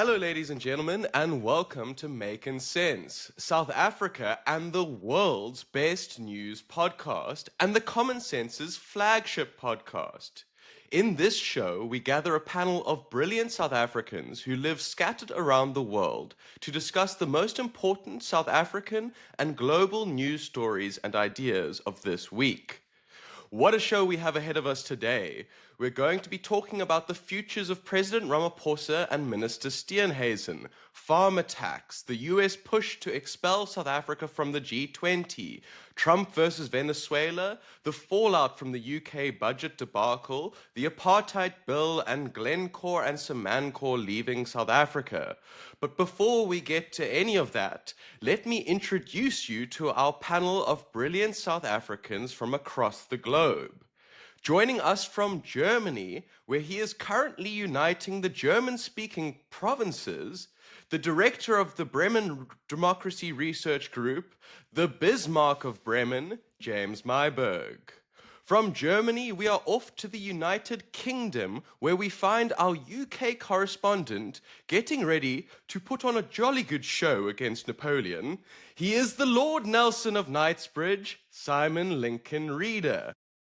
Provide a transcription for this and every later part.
Hello, ladies and gentlemen, and welcome to Makin Sense, South Africa and the world's best news podcast, and the Common Sense's flagship podcast. In this show, we gather a panel of brilliant South Africans who live scattered around the world to discuss the most important South African and global news stories and ideas of this week. What a show we have ahead of us today. We're going to be talking about the futures of President Ramaphosa and Minister Steenhuisen, farmer tax, the US push to expel South Africa from the G20, Trump versus Venezuela, the fallout from the UK budget debacle, the Apartheid bill, and Glencore and Samancor leaving South Africa. But before we get to any of that, let me introduce you to our panel of brilliant South Africans from across the globe. Joining us from Germany, where he is currently uniting the German-speaking provinces, the director of the Bremen Democracy Research Group, the Bismarck of Bremen, James Myburgh. From Germany, we are off to the United Kingdom, where we find our UK correspondent getting ready to put on a jolly good show against Napoleon. He is the Lord Nelson of Knightsbridge, Simon Lincoln Reader.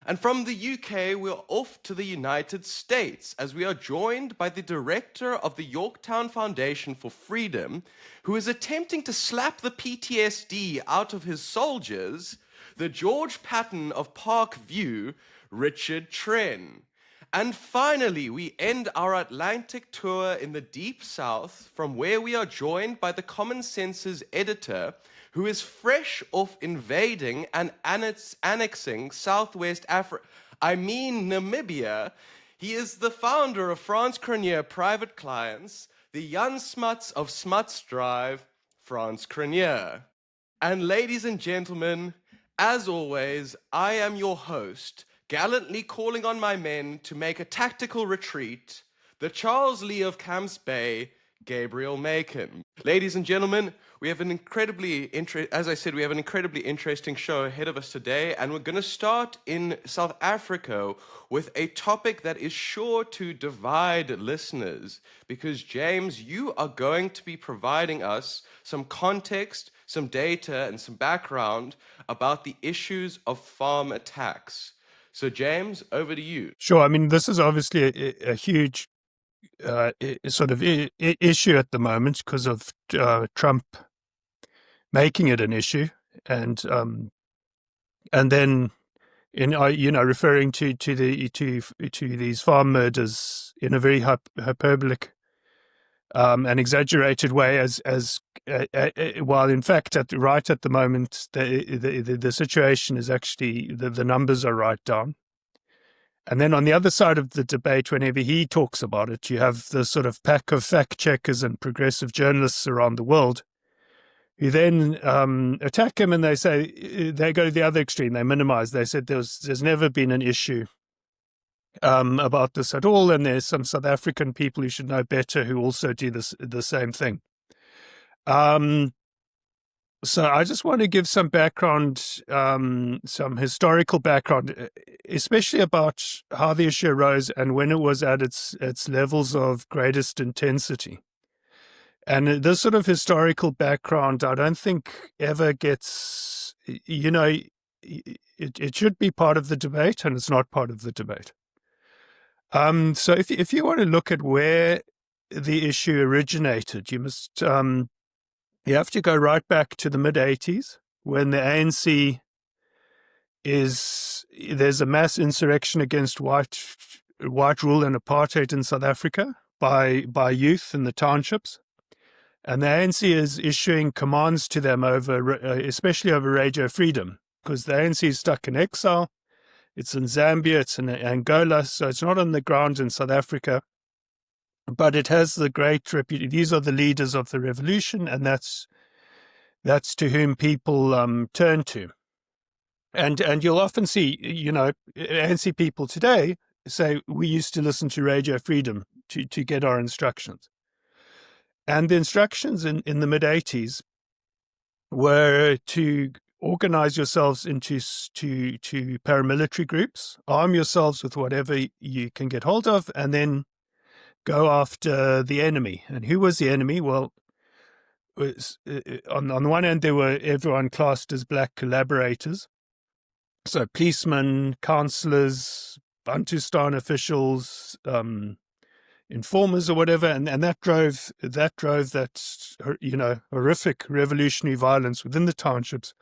And from the UK, we're off to the United States as we are joined by the director of the Yorktown Foundation for Freedom, who is attempting to slap the PTSD out of his soldiers, the George Patton of Park View, Richard Tren. And finally, we end our Atlantic tour in the Deep South, from where we are joined by the Common Sense's editor, who is fresh off invading and annexing Southwest Namibia. He is the founder of Frans Cronje Private Clients, the Jan Smuts of Smuts Drive, Frans Cronje. And ladies and gentlemen, as always, I am your host, gallantly calling on my men to make a tactical retreat, the Charles Lee of Camps Bay, Gabriel Makin. Ladies and gentlemen, we have an incredibly interesting show ahead of us today, and we're going to start in South Africa with a topic that is sure to divide listeners, because James, you are going to be providing us some context, some data, and some background about the issues of farm attacks. So James, over to you. Sure. I mean, this is obviously a huge issue at the moment because of Trump making it an issue, and then referring to these farm murders in a very hyperbolic and exaggerated way, as while in fact right at the moment the situation is actually the numbers are right down. And then on the other side of the debate, whenever he talks about it, you have the sort of pack of fact checkers and progressive journalists around the world who then attack him, and they say, they go to the other extreme, they minimize. They said there's never been an issue about this at all, and there's some South African people who should know better who also do the same thing. So I just want to give some background, some historical background, especially about how the issue arose and when it was at its levels of greatest intensity. And this sort of historical background, I don't think ever gets, it should be part of the debate, and it's not part of the debate. So if you want to look at where the issue originated, you must, you have to go right back to the mid-'80s when the ANC there's a mass insurrection against white rule and apartheid in South Africa by youth in the townships. And the ANC is issuing commands to them especially over radio freedom, because the ANC is stuck in exile. It's in Zambia, it's in Angola, so it's not on the ground in South Africa. But it has the great reputation. These are the leaders of the revolution, and that's to whom people turn to. And you'll often see, ANC people today say, we used to listen to Radio Freedom to get our instructions. And the instructions in the mid-'80s were to organize yourselves into paramilitary groups, arm yourselves with whatever you can get hold of, and then go after the enemy. And who was the enemy? Well, was, on the one hand, there were everyone classed as black collaborators. So policemen, councillors, Bantustan officials, informers or whatever, and that drove that horrific revolutionary violence within the townships,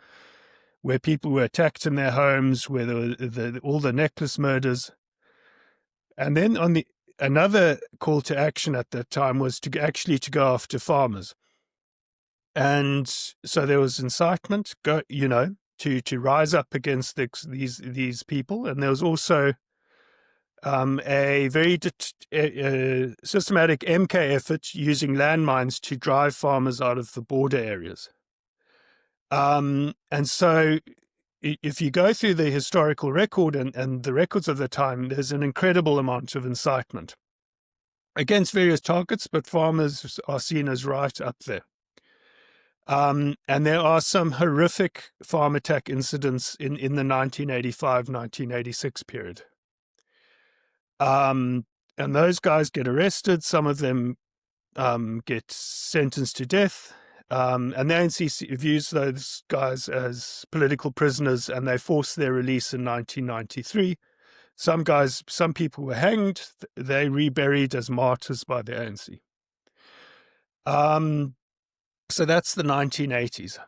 where people were attacked in their homes, where there were all the necklace murders. And then another call to action at that time was to go after farmers. And so there was incitement, to rise up against these people, and there was also a very systematic MK effort using landmines to drive farmers out of the border areas. And so if you go through the historical record and the records of the time, there's an incredible amount of incitement against various targets, but farmers are seen as right up there. And there are some horrific farm attack incidents in the 1985-1986 period. And those guys get arrested. Some of them get sentenced to death. And the ANC views those guys as political prisoners, and they force their release in 1993. Some people were hanged. They reburied as martyrs by the ANC. So that's the 1980s.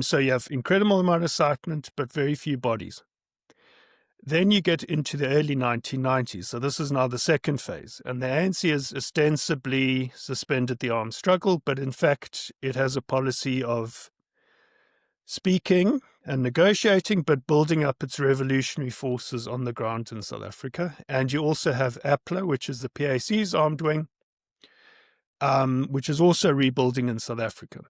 So you have incredible amount of incitement, but very few bodies. Then you get into the early 1990s. So this is now the second phase. And the ANC has ostensibly suspended the armed struggle, but in fact, it has a policy of speaking and negotiating, but building up its revolutionary forces on the ground in South Africa. And you also have APLA, which is the PAC's armed wing, which is also rebuilding in South Africa.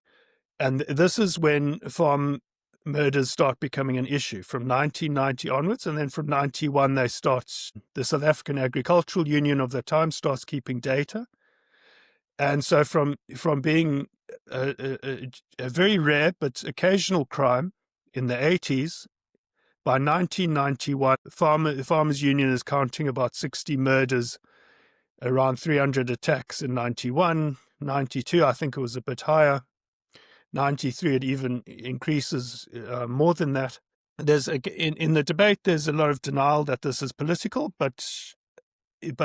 And this is when farm murders start becoming an issue from 1990 onwards. And then from 91, the South African Agricultural Union of the time starts keeping data. And so from being a very rare but occasional crime in the 80s, by 1991, the Farmers Union is counting about 60 murders, around 300 attacks in 91, 92, I think it was a bit higher. 93, it even increases more than that. There's in the debate, there's a lot of denial that this is political, but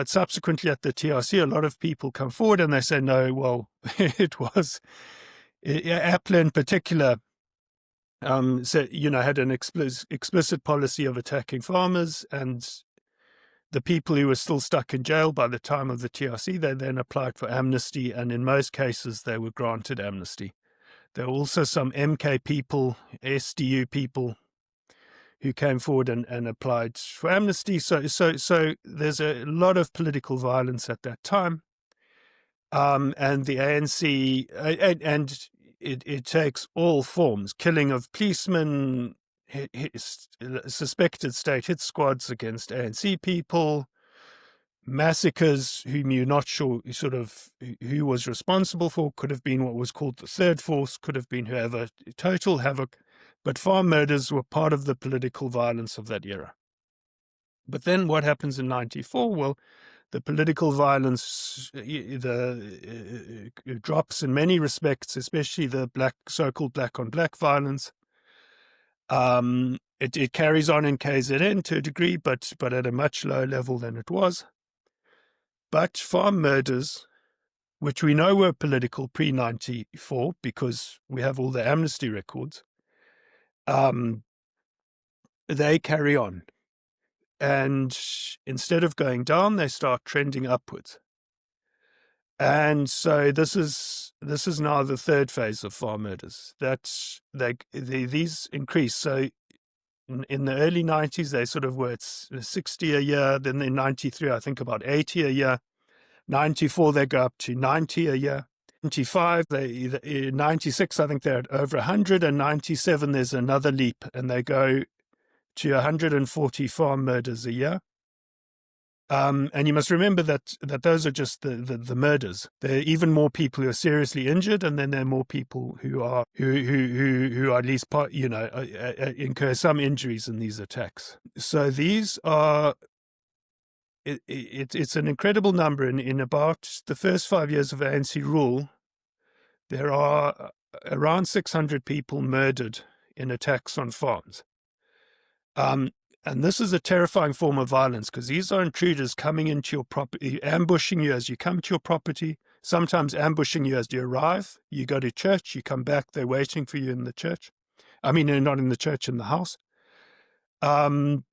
subsequently at the TRC, a lot of people come forward and they say, no, well, it was. APLA in particular had an explicit policy of attacking farmers, and the people who were still stuck in jail by the time of the TRC, they then applied for amnesty, and in most cases, they were granted amnesty. There were also some MK people, SDU people, who came forward and applied for amnesty. So there's a lot of political violence at that time. And the ANC, and it takes all forms: killing of policemen, suspected state hit squads against ANC people, massacres whom you're not sure sort of who was responsible for. Could have been what was called the third force, could have been whoever, total havoc. But farm murders were part of the political violence of that era. But then what happens in 94? Well, the political violence drops in many respects, especially the so-called black-on-black violence. It carries on in KZN to a degree, but at a much lower level than it was. But farm murders, which we know were political pre-94 because we have all the amnesty records, they carry on. And instead of going down, they start trending upwards. And so this is now the third phase of farm murders. These increase. So in the early 90s, they sort of were at 60 a year. Then in 93, I think about 80 a year. 94, they go up to 90 a year. 95, 96, I think they're at over 100. And 97, there's another leap, and they go to 140 farm murders a year. And you must remember that those are just the murders. There are even more people who are seriously injured, and then there are more people who are at least incur some injuries in these attacks. So these are it's an incredible number. In about the first 5 years of ANC rule, there are around 600 people murdered in attacks on farms. And this is a terrifying form of violence because these are intruders coming into your property, ambushing you as you come to your property, sometimes ambushing you as you arrive. You go to church, you come back, they're waiting for you in the church. I mean, they're not in the church, in the house. And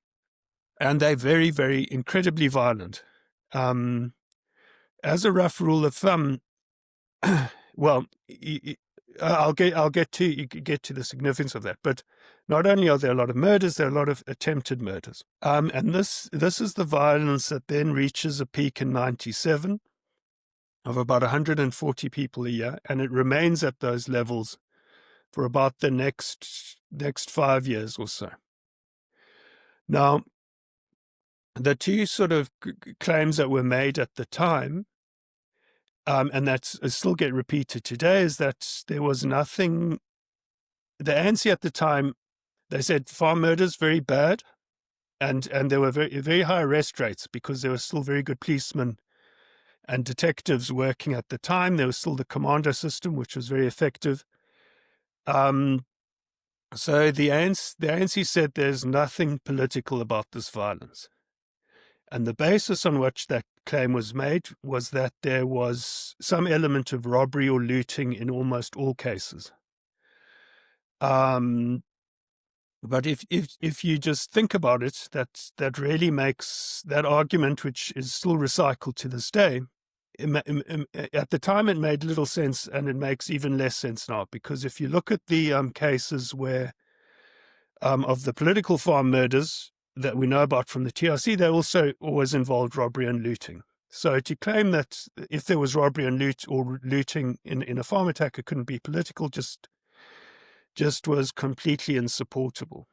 they're very, very incredibly violent. As a rough rule of thumb, well, I'll get to the significance of that. But not only are there a lot of murders, there are a lot of attempted murders. And this is the violence that then reaches a peak in 97 of about 140 people a year, and it remains at those levels for about the next 5 years or so. Now, the two sort of claims that were made at the time, and that still get repeated today, is that there was nothing. The ANC at the time, they said farm murders very bad, and there were very, very high arrest rates because there were still very good policemen and detectives working at the time. There was still the commando system, which was very effective. So the ANC said there's nothing political about this violence. And the basis on which that claim was made was that there was some element of robbery or looting in almost all cases. But if you just think about it, that really makes that argument, which is still recycled to this day. At the time, it made little sense, and it makes even less sense now, because if you look at the cases where of the political farm murders that we know about from the TRC, they also always involved robbery and looting. So to claim that if there was robbery and looting in a farm attack, it couldn't be political, just was completely insupportable.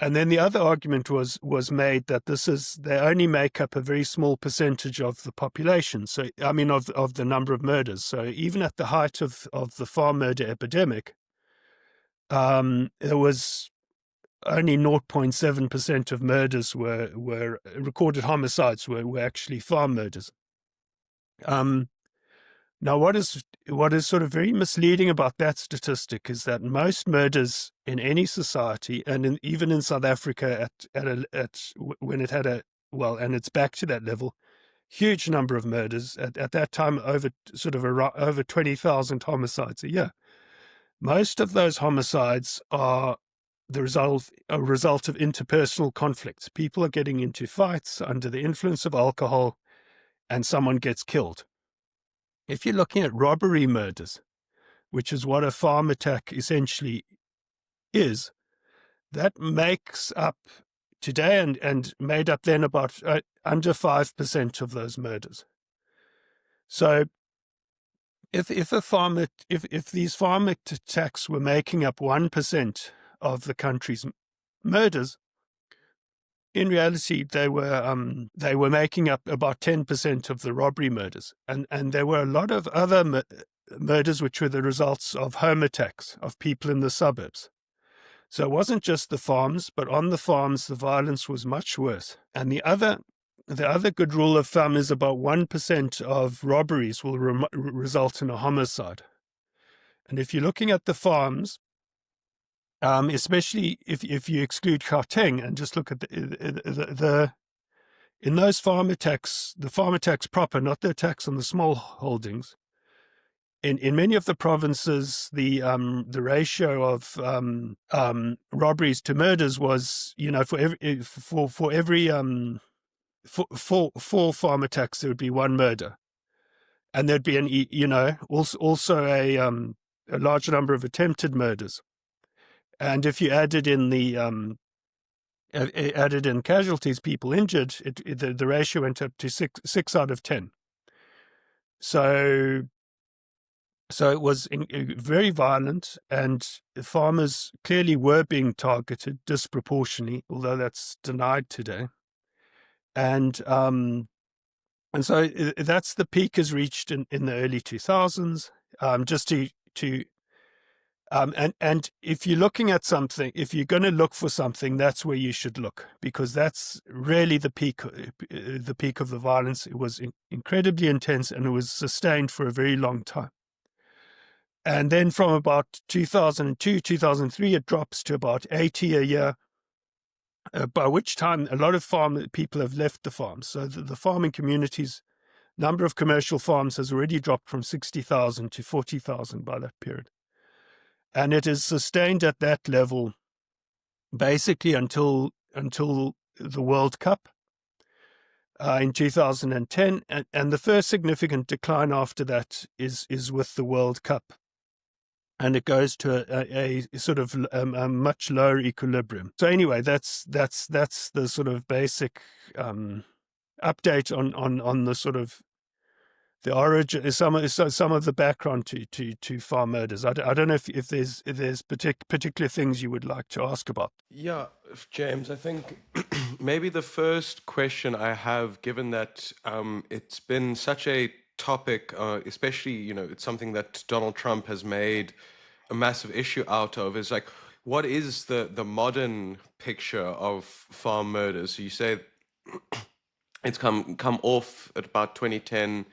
And then the other argument was made that they only make up a very small percentage of the population. So, I mean, of the number of murders. So even at the height of the farm murder epidemic, there was only 0.7% of murders were recorded homicides were actually farm murders. Now, what is sort of very misleading about that statistic is that most murders in any society, and even in South Africa, when it had and it's back to that level, huge number of murders at that time, over 20,000 homicides a year. Most of those homicides are a result of interpersonal conflicts. People are getting into fights under the influence of alcohol, and someone gets killed. If you're looking at robbery murders, which is what a farm attack essentially is, that makes up today and made up then about under 5% of those murders. So if these farm attacks were making up 1% of the country's murders, in reality, they were making up about 10% of the robbery murders, and there were a lot of other murders which were the results of home attacks of people in the suburbs. So it wasn't just the farms, but on the farms the violence was much worse. And the other good rule of thumb is about 1% of robberies will result in a homicide. And if you're looking at the farms, especially if you exclude Gauteng and just look at the in those farm attacks, the farm attacks proper, not the attacks on the small holdings. In many of the provinces, the ratio of robberies to murders was, for every four farm attacks there would be one murder, and there'd be also a large number of attempted murders. And if you added in casualties, people injured, the ratio went up to 6 out of 10. So it was very violent, and farmers clearly were being targeted disproportionately, although that's denied today. And so that's the peak is reached in the early 2000s. Just to And if you're looking at something, if you're going to look for something, that's where you should look, because that's really the peak of the violence. It was incredibly intense, and it was sustained for a very long time. And then from about 2002, 2003, it drops to about 80 a year, by which time a lot of people have left the farms. So the farming communities, number of commercial farms has already dropped from 60,000 to 40,000 by that period. And it is sustained at that level basically until the World Cup in 2010. And the first significant decline after that is with the World Cup. And it goes to a sort of a much lower equilibrium. So anyway, that's the sort of basic update on the sort of the origin, some of the background to farm murders. I don't know if there's particular things you would like to ask about. Yeah, James, I think maybe the first question I have, given that it's been such a topic, especially, it's something that Donald Trump has made a massive issue out of, is like, what is the modern picture of farm murders? So you say it's come off at about 2010.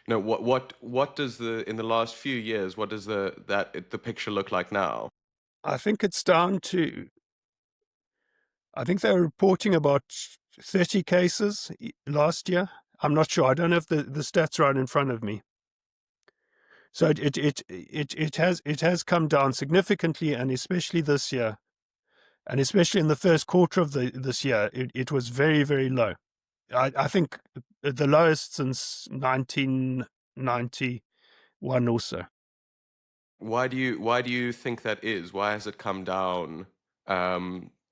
What does in the last few years, what does the picture look like now? I think it's down to, I think they were reporting about 30 cases last year. I'm not sure. I don't have the stats right in front of me. So it has come down significantly, and especially this year, and especially in the first quarter of this year, it was very, very low. I think the lowest since 1991 or so. Why do you think that is? Why has it come down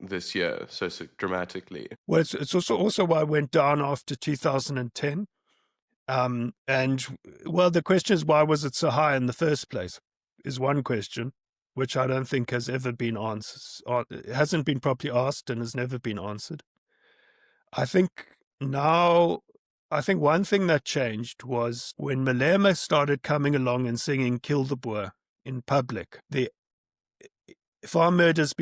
this year so dramatically? Well, it's also why it went down after 2010. And well, the question is, why was it so high in the first place? Is one question, which I don't think has ever been answered. It hasn't been properly asked and has never been answered. I think one thing that changed was when Malema started coming along and singing "Kill the Boer" in public. The farm murders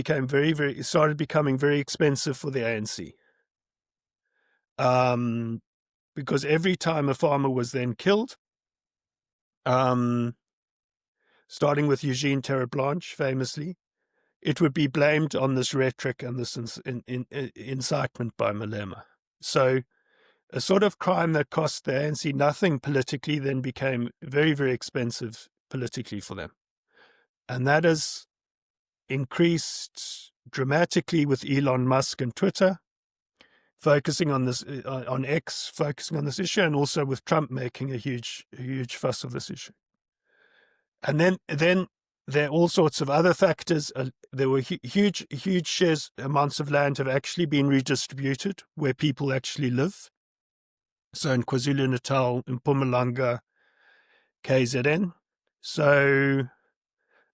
started becoming very expensive for the ANC. Because every time a farmer was then killed, starting with Eugene Terreblanche, famously, it would be blamed on this rhetoric and this incitement by Malema. So a sort of crime that cost the ANC nothing politically then became very, very expensive politically for them. And that has increased dramatically with Elon Musk and Twitter focusing on this, on X, focusing on this issue, and also with Trump making a huge fuss of this issue. And then there are all sorts of other factors. There were huge amounts of land have actually been redistributed where people actually live. So in KwaZulu-Natal, in Mpumalanga, KZN. So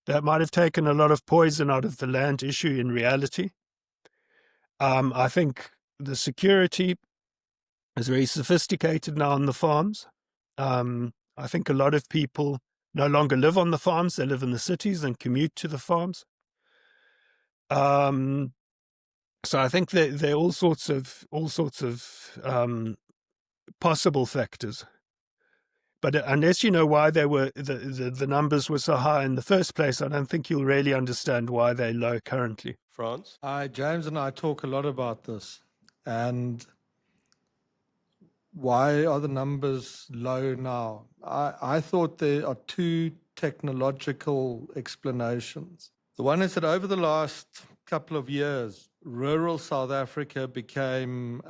that might have taken a lot of poison out of the land issue in reality. I think the security is very sophisticated now on the farms. I think a lot of people no longer live on the farms; they live in the cities and commute to the farms. So I think there are all sorts of possible factors. But unless you know why they were the numbers were so high in the first place, I don't think you'll really understand why they're low currently. France? James and I talk a lot about this. And why are the numbers low now? I thought there are two technological explanations. The one is that over the last couple of years, rural South Africa became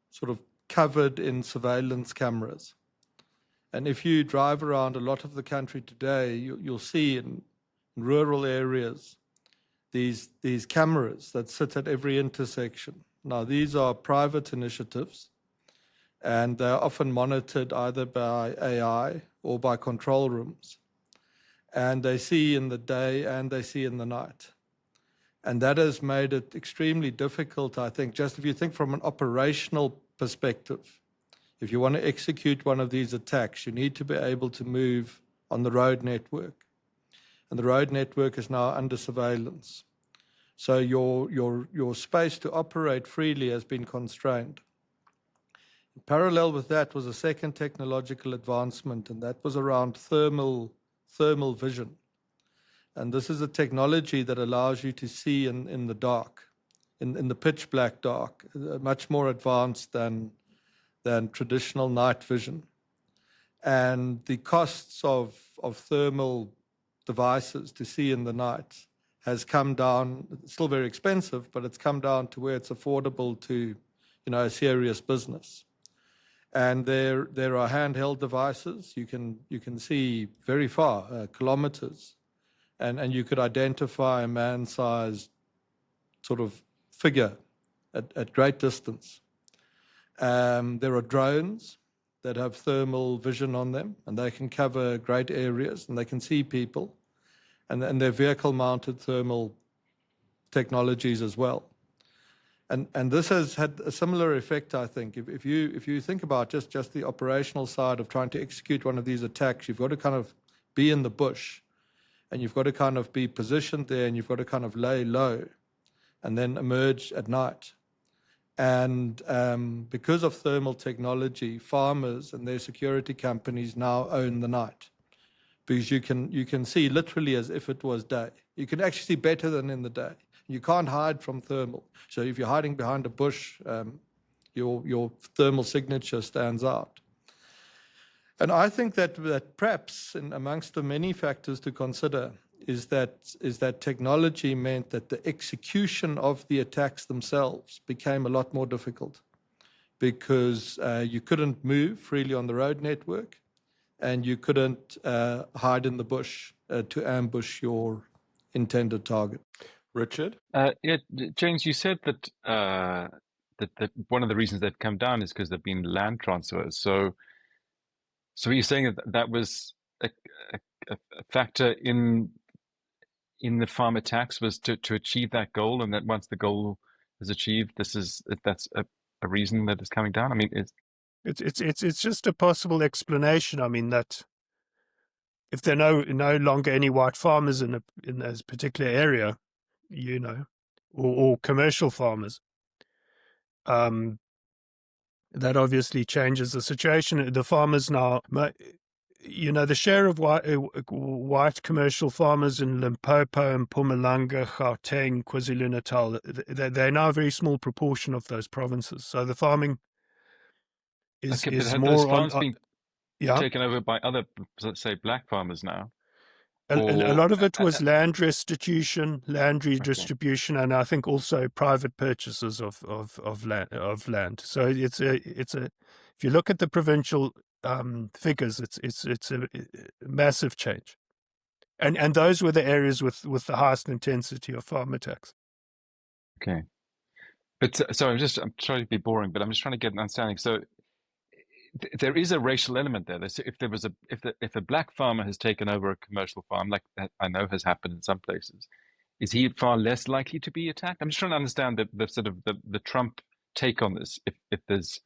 sort of covered in surveillance cameras. And if you drive around a lot of the country today, you'll see in rural areas these cameras that sit at every intersection. Now, these are private initiatives, and they're often monitored either by AI or by control rooms. And they see in the day and they see in the night. And that has made it extremely difficult, I think, just if you think from an operational perspective. If you want to execute one of these attacks, you need to be able to move on the road network. and the road network is now under surveillance. So your space to operate freely has been constrained. In parallel with that was a second technological advancement, and that was around thermal vision. And this is a technology that allows you to see in the dark, in the pitch black dark, much more advanced than traditional night vision. And the costs of thermal devices to see in the night has come down. It's still very expensive, but it's come down to where it's affordable to, a serious business. And there are handheld devices. You can see very far, kilometers, and you could identify a man-sized sort of figure at great distance. There are drones that have thermal vision on them, and they can cover great areas, and they can see people, and they're vehicle-mounted thermal technologies as well. And this has had a similar effect, I think. If you think about just the operational side of trying to execute one of these attacks, you've got to kind of be in the bush, and you've got to kind of be positioned there, and you've got to kind of lay low, and then emerge at night. And because of thermal technology, farmers and their security companies now own the night, because you can see literally as if it was day. You can actually see better than in the day. You can't hide from thermal. So if you're hiding behind a bush, your thermal signature stands out. And I think that perhaps, amongst the many factors to consider, is that technology meant that the execution of the attacks themselves became a lot more difficult, because you couldn't move freely on the road network, and you couldn't hide in the bush to ambush your intended target. Richard? James, you said that that one of the reasons they've come down is because there've been land transfers. So you're saying that was a factor in the farm attacks, was to achieve that goal, and that once the goal is achieved, that's a reason that it's coming down. I mean, it's just a possible explanation. I mean, that if there are no longer any white farmers in this particular area, or commercial farmers, that obviously changes the situation. The farmers now, the share of white commercial farmers in Limpopo and Mpumalanga, Gauteng, KwaZulu-Natal, they're now a very small proportion of those provinces. So the farming is have more those on. farms been taken over by other, let's say, black farmers now? A lot of it was land restitution, land redistribution, and I think also private purchases of land. So it's a if you look at the provincial figures, it's a massive change, and those were the areas with the highest intensity of farm attacks. Okay, but so I'm trying to be boring, but I'm just trying to get an understanding. So there is a racial element there. So if a black farmer has taken over a commercial farm, like that I know has happened in some places, is he far less likely to be attacked? I'm just trying to understand the sort of the Trump take on this. If there's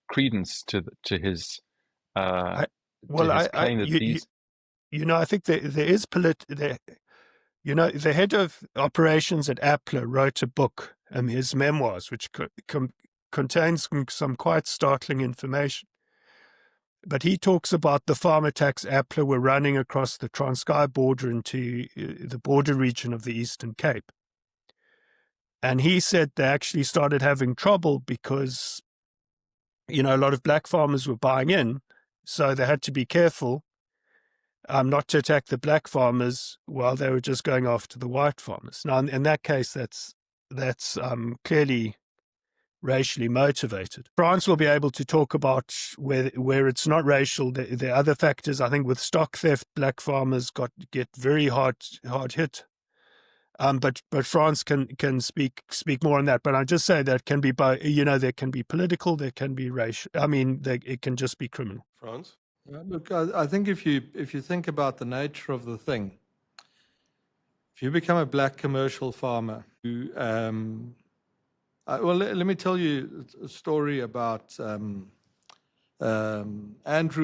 credence to his claim that these. I think there is the head of operations at APLA wrote a book, his memoirs, which contains some quite startling information. But he talks about the farm attacks APLA were running across the Transkei border into the border region of the Eastern Cape. And he said they actually started having trouble because, a lot of black farmers were buying in, so they had to be careful not to attack the black farmers while they were just going after the white farmers. Now, in that case, that's clearly racially motivated. France will be able to talk about where it's not racial. There are other factors. I think with stock theft, black farmers get very hard hit. But France can speak more on that. But I just say that can be there can be political, there can be racial. I mean, it can just be criminal. Frans? Look, I think if you think about the nature of the thing, if you become a black commercial farmer, let me tell you a story about Andrew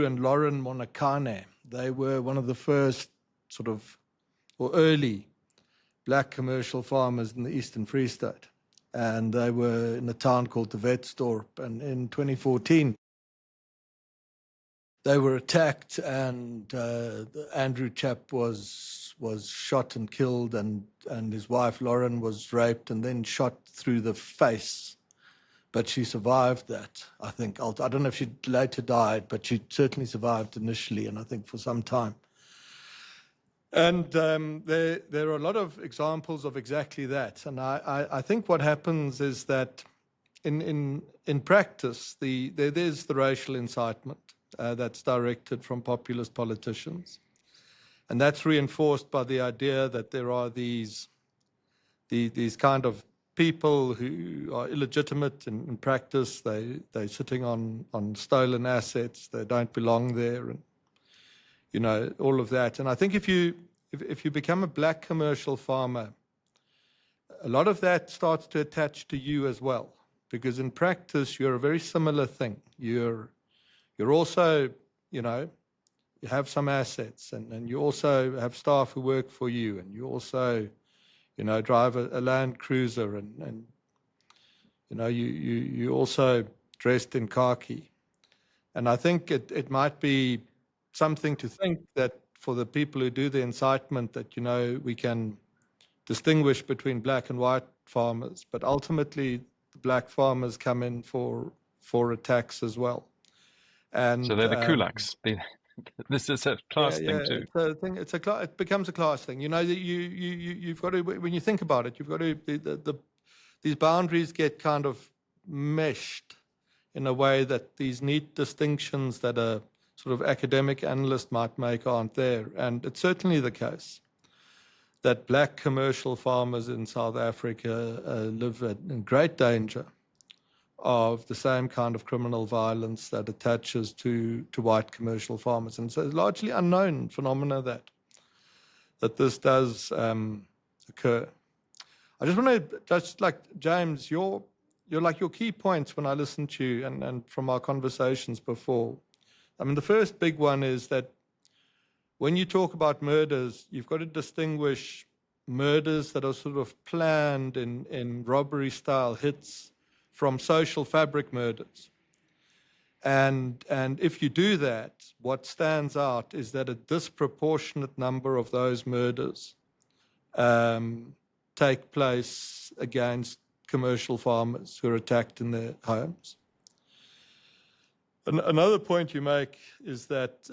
and Lauren Monakane. They were one of the first or early black commercial farmers in the Eastern Free State. And they were in a town called the Wetstorp. And in 2014, they were attacked, and Andrew Chap was shot and killed, and his wife Lauren was raped and then shot through the face. But she survived that, I think. I don't know if she later died, but she certainly survived initially, and I think for some time. And there are a lot of examples of exactly that. And I think what happens is that in practice, there's the racial incitement that's directed from populist politicians. And that's reinforced by the idea that there are these kind of people who are illegitimate in practice. They're sitting on stolen assets. They don't belong there, and all of that. And I think if you become a black commercial farmer, a lot of that starts to attach to you as well, because in practice you're a very similar thing. You're also, you have some assets, and you also have staff who work for you, and you also drive a Land Cruiser, and you also dressed in khaki. And I think it might be something to think that for the people who do the incitement, that we can distinguish between black and white farmers, but ultimately the black farmers come in for a tax as well. And so they're the kulaks. This is a class thing too. It's a thing. It becomes a class thing. You've got to, when you think about it, you've got to these boundaries get kind of meshed in a way that these neat distinctions that a sort of academic analyst might make aren't there. And it's certainly the case that black commercial farmers in South Africa live in great danger of the same kind of criminal violence that attaches to white commercial farmers. And so it's a largely unknown phenomena that this does occur. I just want to, like James, your key points when I listen to you and from our conversations before. I mean, the first big one is that when you talk about murders, you've got to distinguish murders that are sort of planned in robbery-style hits from social fabric murders. And if you do that, what stands out is that a disproportionate number of those murders take place against commercial farmers who are attacked in their homes. Another point you make is that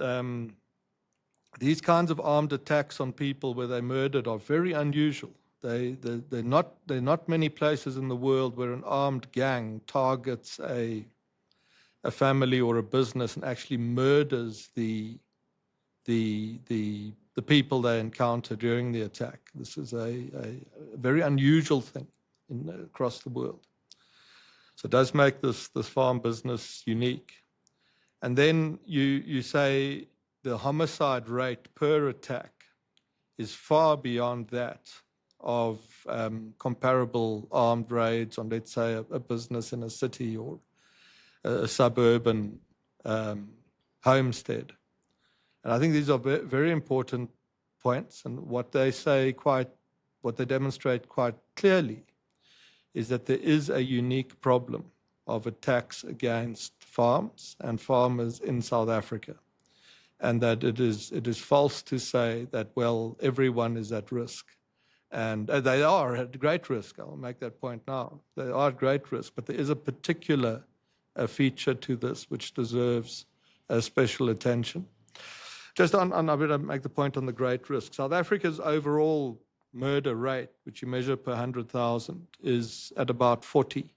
these kinds of armed attacks on people where they're murdered are very unusual. There are not many places in the world where an armed gang targets a family or a business and actually murders the people they encounter during the attack. This is a very unusual thing across the world. So it does make this farm business unique. And then you say the homicide rate per attack is far beyond that of comparable armed raids on, let's say, a business in a city or a suburban homestead. And I think these are very important points. And what they demonstrate quite clearly is that there is a unique problem of attacks against farms and farmers in South Africa. And that it is false to say that, well, everyone is at risk. And they are at great risk. I'll make that point now. They are at great risk, but there is a particular feature to this which deserves special attention. Just I'm going to make the point on the great risk. South Africa's overall murder rate, which you measure per 100,000, is at about 40.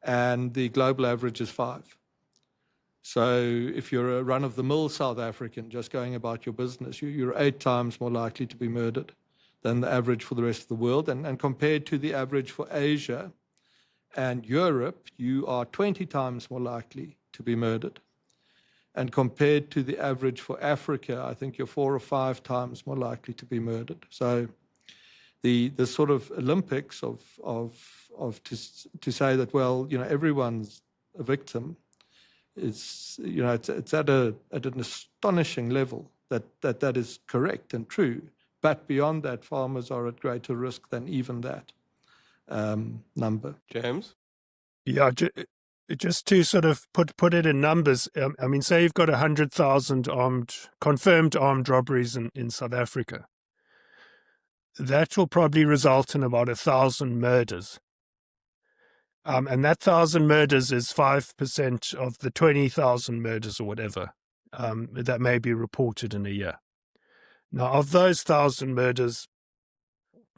And the global average is 5. So if you're a run-of-the-mill South African just going about your business, you're 8 times more likely to be murdered than the average for the rest of the world. And compared to the average for Asia and Europe, you are 20 times more likely to be murdered. And compared to the average for Africa, I think you're 4 or 5 times more likely to be murdered. So the sort of Olympics to say that, well, everyone's a victim, it's at an astonishing level that is correct and true, But beyond that, farmers are at greater risk than even that number. James? Yeah, just to sort of put it in numbers, I mean, say you've got 100,000 confirmed armed robberies in South Africa. That will probably result in about 1,000 murders. And that 1,000 murders is 5% of the 20,000 murders or whatever that may be reported in a year. Now, of those 1,000 murders,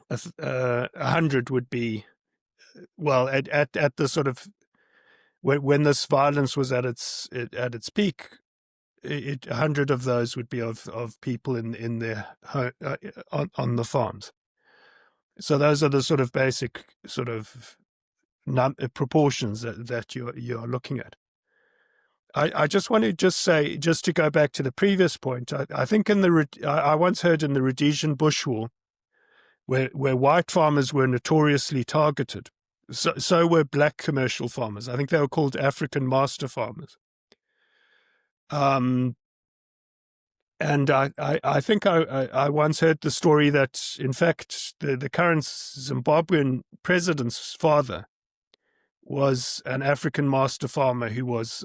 100 would be, well, at the sort of when this violence was at its peak, 100 of those would be of people in their on the farms. So those are the sort of basic sort of proportions that you're looking at. I just want to say, just to go back to the previous point, I think I once heard in the Rhodesian Bush War, where white farmers were notoriously targeted, so were black commercial farmers. I think they were called African master farmers. And I think I once heard the story that, in fact, the current Zimbabwean president's father was an African master farmer who was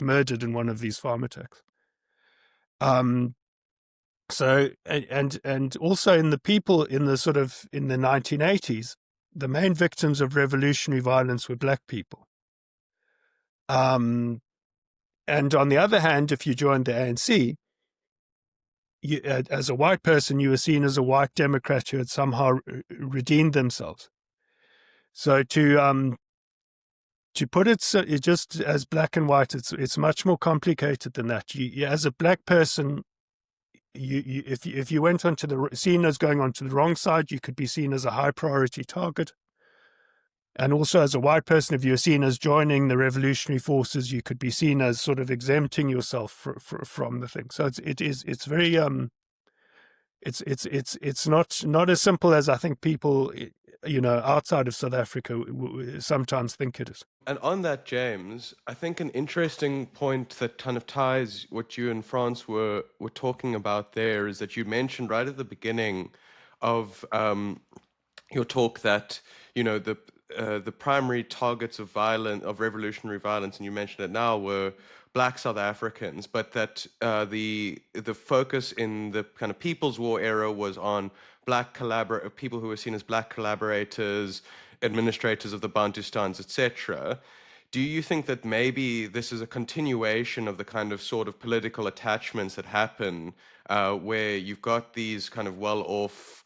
murdered in one of these farm attacks. So and also in the 1980s, the main victims of revolutionary violence were black people. And on the other hand, if you joined the ANC, as a white person, you were seen as a white Democrat who had somehow redeemed themselves. So to put it just as black and white, it's much more complicated than that. You as a black person, if you went seen as going onto the wrong side, you could be seen as a high priority target. And also as a white person, if you were seen as joining the revolutionary forces, you could be seen as sort of exempting yourself from the thing. So it's very it's not as simple as I think people outside of South Africa sometimes think it is. And on that, James, I think an interesting point that kind of ties what you and Frans were talking about there is that you mentioned right at the beginning of your talk that the primary targets of revolutionary violence, and you mentioned it now, were black South Africans, but that the focus in the kind of People's War era was on people who were seen as black collaborators, administrators of the Bantustans, etc. Do you think that maybe this is a continuation of the kind of sort of political attachments that happen where you've got these kind of well-off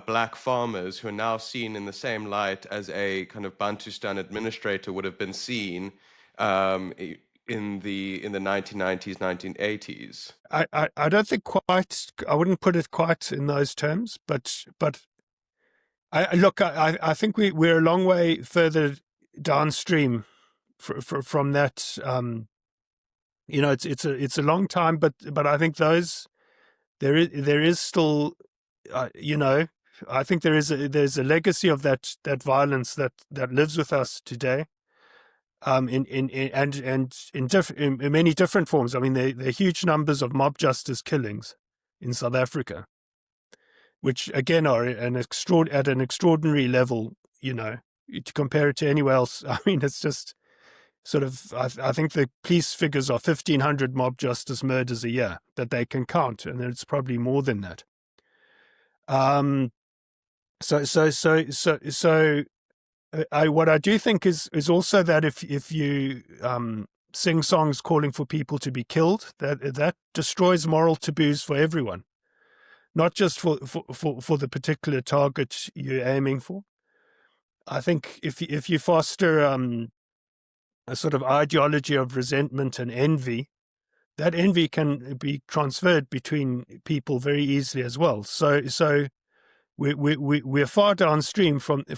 black farmers who are now seen in the same light as a kind of Bantustan administrator would have been seen in the 1990s, 1980s? I don't think quite. I wouldn't put it quite in those terms, but I think we're a long way further downstream from that. It's a long time, but I think there is still. I think there's a legacy of that violence that lives with us today, in many different forms. I mean, there are huge numbers of mob justice killings in South Africa, which again are at an extraordinary level. To compare it to anywhere else, I mean, it's just sort of. I think the police figures are 1,500 mob justice murders a year that they can count, and it's probably more than that. What I do think is also that if you sing songs calling for people to be killed, that destroys moral taboos for everyone, not just for the particular target you're aiming for. I think if you foster a sort of ideology of resentment and envy, that envy can be transferred between people very easily as well. So we're far downstream from the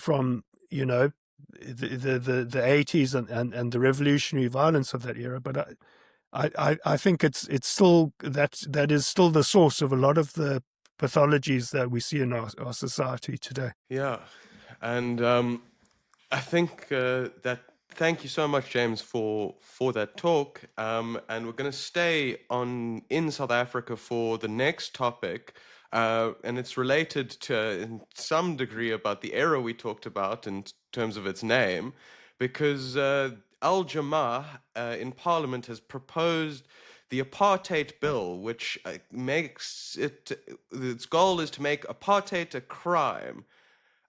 80s and the revolutionary violence of that era, but I think it's still that is still the source of a lot of the pathologies that we see in our society today. Yeah, and I think that. Thank you so much, James, for that talk. And we're going to stay in South Africa for the next topic. And it's related to, in some degree, about the era we talked about in terms of its name, because Al Jamaa in Parliament has proposed the Apartheid Bill, which makes it, its goal is to make apartheid a crime.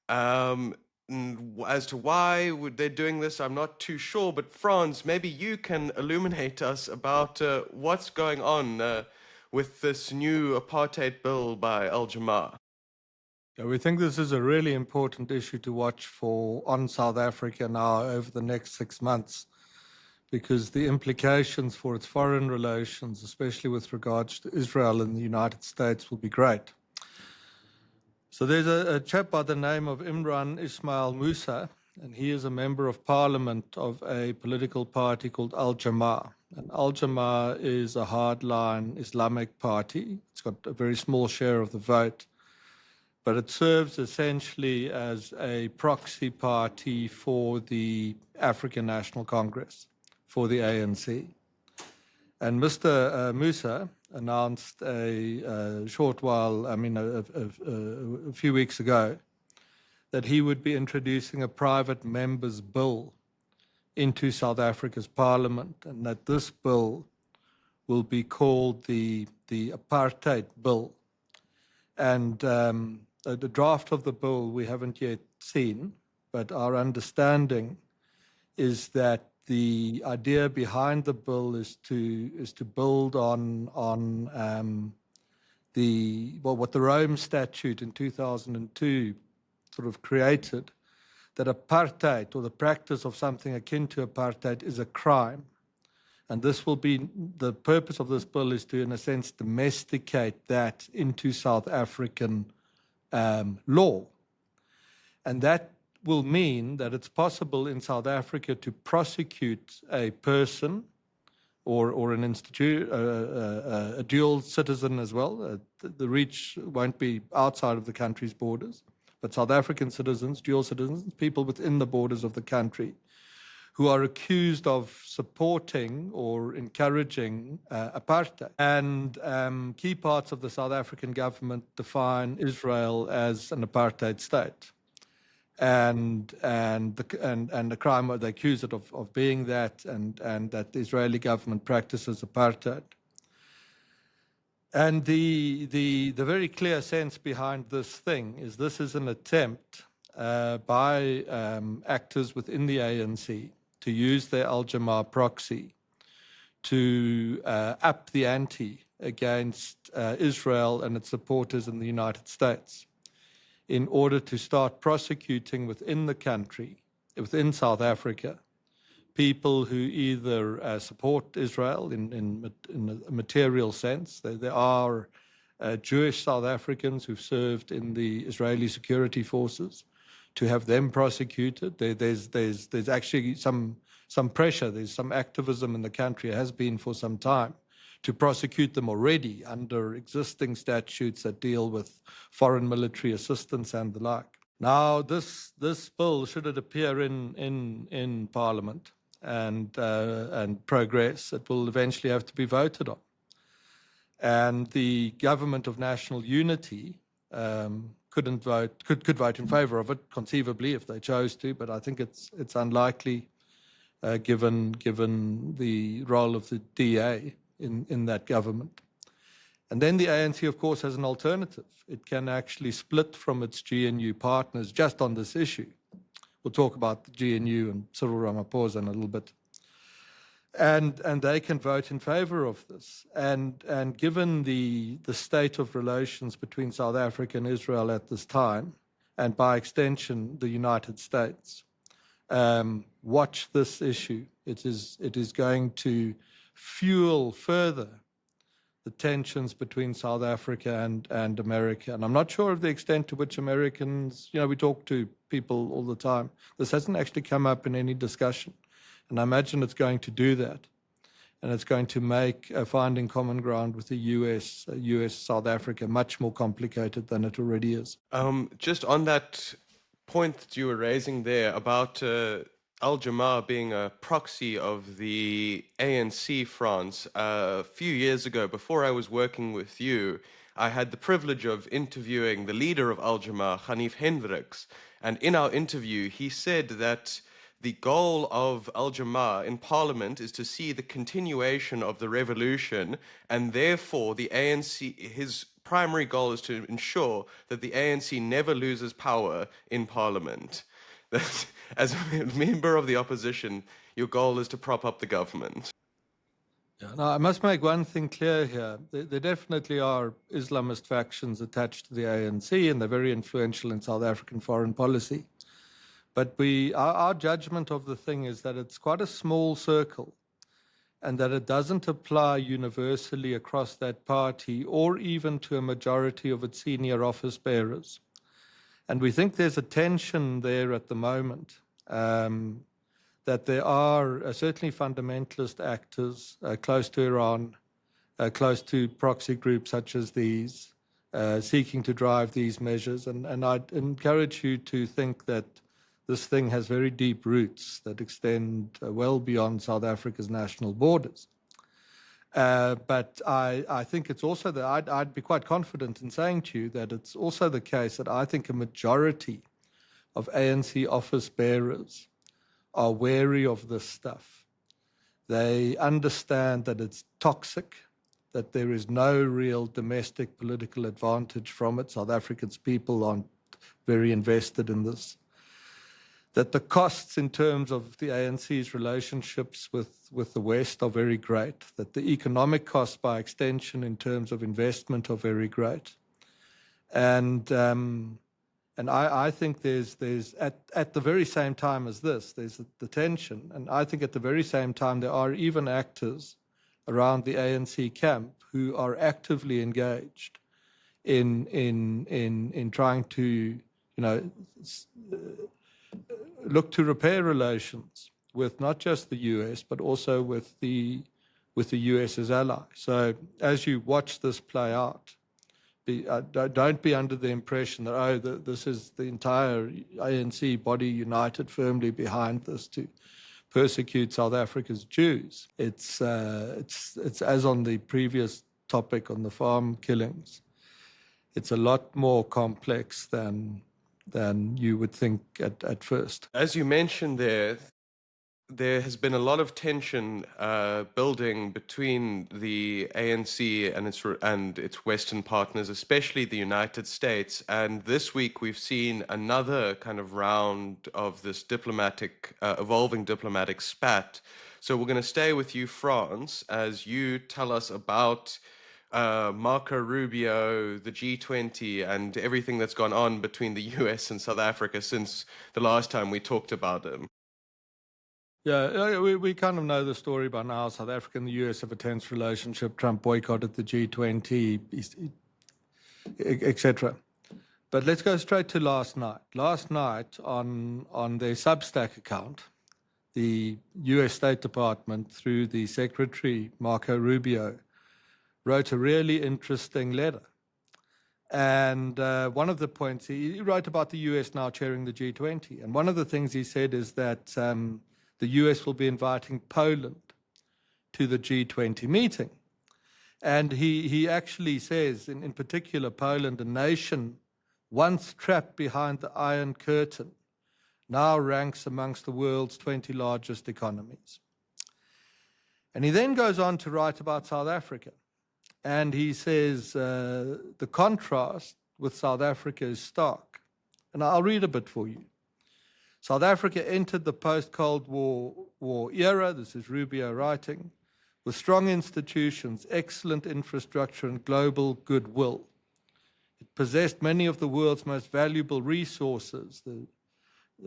As to why would they're doing this, I'm not too sure. But Frans, maybe you can illuminate us about what's going on with this new apartheid bill by Al Jamaa. Yeah, we think this is a really important issue to watch for on South Africa now over the next 6 months, because the implications for its foreign relations, especially with regards to Israel and the United States, will be great. So there's a chap by the name of Imran Ismail Musa, and he is a member of parliament of a political party called Al Jamaa. And Al Jamaa is a hardline Islamic party. It's got a very small share of the vote, but it serves essentially as a proxy party for the African National Congress, for the ANC. And Mr. Musa announced a few weeks ago, that he would be introducing a private member's bill into South Africa's parliament, and that this bill will be called the Apartheid Bill. And the draft of the bill we haven't yet seen, but our understanding is that the idea behind the bill is to build on what the Rome Statute in 2002 sort of created, that apartheid, or the practice of something akin to apartheid, is a crime. And this will be, the purpose of this bill is to, in a sense, domesticate that into South African law. And that will mean that it's possible in South Africa to prosecute a person or an institute, a dual citizen as well. The reach won't be outside of the country's borders, but South African citizens, dual citizens, people within the borders of the country who are accused of supporting or encouraging apartheid. And key parts of the South African government define Israel as an apartheid state. And the crime, they accuse it of being that, and that the Israeli government practices apartheid. And the very clear sense behind this thing is this is an attempt by actors within the ANC to use their Al Jamaa proxy to up the ante against Israel and its supporters in the United States, in order to start prosecuting within the country, within South Africa, people who either support Israel in a material sense. There are Jewish South Africans who've served in the Israeli security forces, to have them prosecuted. There's actually some pressure, there's some activism in the country, it has been for some time, to prosecute them already under existing statutes that deal with foreign military assistance and the like. Now, this bill, should it appear in Parliament and progress, it will eventually have to be voted on. And the Government of National Unity could vote in favor of it, conceivably, if they chose to, but I think it's unlikely, given the role of the DA in that government. And then the ANC, of course, has an alternative. It can actually split from its GNU partners just on this issue. We'll talk about the GNU and Cyril Ramaphosa in a little bit. And they can vote in favor of this. And given the state of relations between South Africa and Israel at this time, and by extension, the United States, watch this issue. It is going to fuel further the tensions between South Africa and America. And I'm not sure of the extent to which Americans, we talk to people all the time. This hasn't actually come up in any discussion. And I imagine it's going to do that. And it's going to make finding common ground with the US, South Africa, much more complicated than it already is. Just on that point that you were raising there about Al Jamaa being a proxy of the ANC, France, a few years ago, before I was working with you, I had the privilege of interviewing the leader of Al Jamaa, Hanif Hendricks, and in our interview, he said that the goal of Al Jamaa in parliament is to see the continuation of the revolution, and therefore the ANC, his primary goal is to ensure that the ANC never loses power in parliament. That as a member of the opposition, your goal is to prop up the government. Yeah, now, I must make one thing clear here. There definitely are Islamist factions attached to the ANC, and they're very influential in South African foreign policy. But our judgment of the thing is that it's quite a small circle, and that it doesn't apply universally across that party or even to a majority of its senior office bearers. And we think there's a tension there at the moment. That there are certainly fundamentalist actors close to Iran, close to proxy groups such as these, seeking to drive these measures. And I'd encourage you to think that this thing has very deep roots that extend well beyond South Africa's national borders. But I think it's also that I'd be quite confident in saying to you that it's also the case that I think a majority of ANC office bearers are wary of this stuff. They understand that it's toxic, that there is no real domestic political advantage from it. South Africa's people aren't very invested in this. That the costs in terms of the ANC's relationships with the West are very great. That the economic costs by extension in terms of investment are very great. And I think there's at the very same time as this, there's the tension. And I think at the very same time, there are even actors around the ANC camp who are actively engaged in trying to, look to repair relations with not just the US, but also with the US as ally. So as you watch this play out, don't be under the impression that this is the entire ANC body united firmly behind this to persecute South Africa's Jews. It's as on the previous topic on the farm killings. It's a lot more complex than you would think at first. As you mentioned there has been a lot of tension building between the ANC and its Western partners, especially the United States. And this week we've seen another kind of round of this evolving diplomatic spat. So we're going to stay with you, Frans, as you tell us about Marco Rubio, the G20, and everything that's gone on between the US and South Africa since the last time we talked about them. Yeah, we kind of know the story by now. South Africa and the US have a tense relationship. Trump boycotted the G20, etc. But let's go straight to last night. Last night, on their Substack account, the US State Department, through the Secretary, Marco Rubio, wrote a really interesting letter. And one of the points, he wrote about the US now chairing the G20. And one of the things he said is that the US will be inviting Poland to the G20 meeting. And he actually says, in particular, Poland, a nation once trapped behind the Iron Curtain, now ranks amongst the world's 20 largest economies. And he then goes on to write about South Africa. And he says the contrast with South Africa is stark. And I'll read a bit for you. South Africa entered the post-Cold War era, this is Rubio writing, with strong institutions, excellent infrastructure, and global goodwill. It possessed many of the world's most valuable resources, the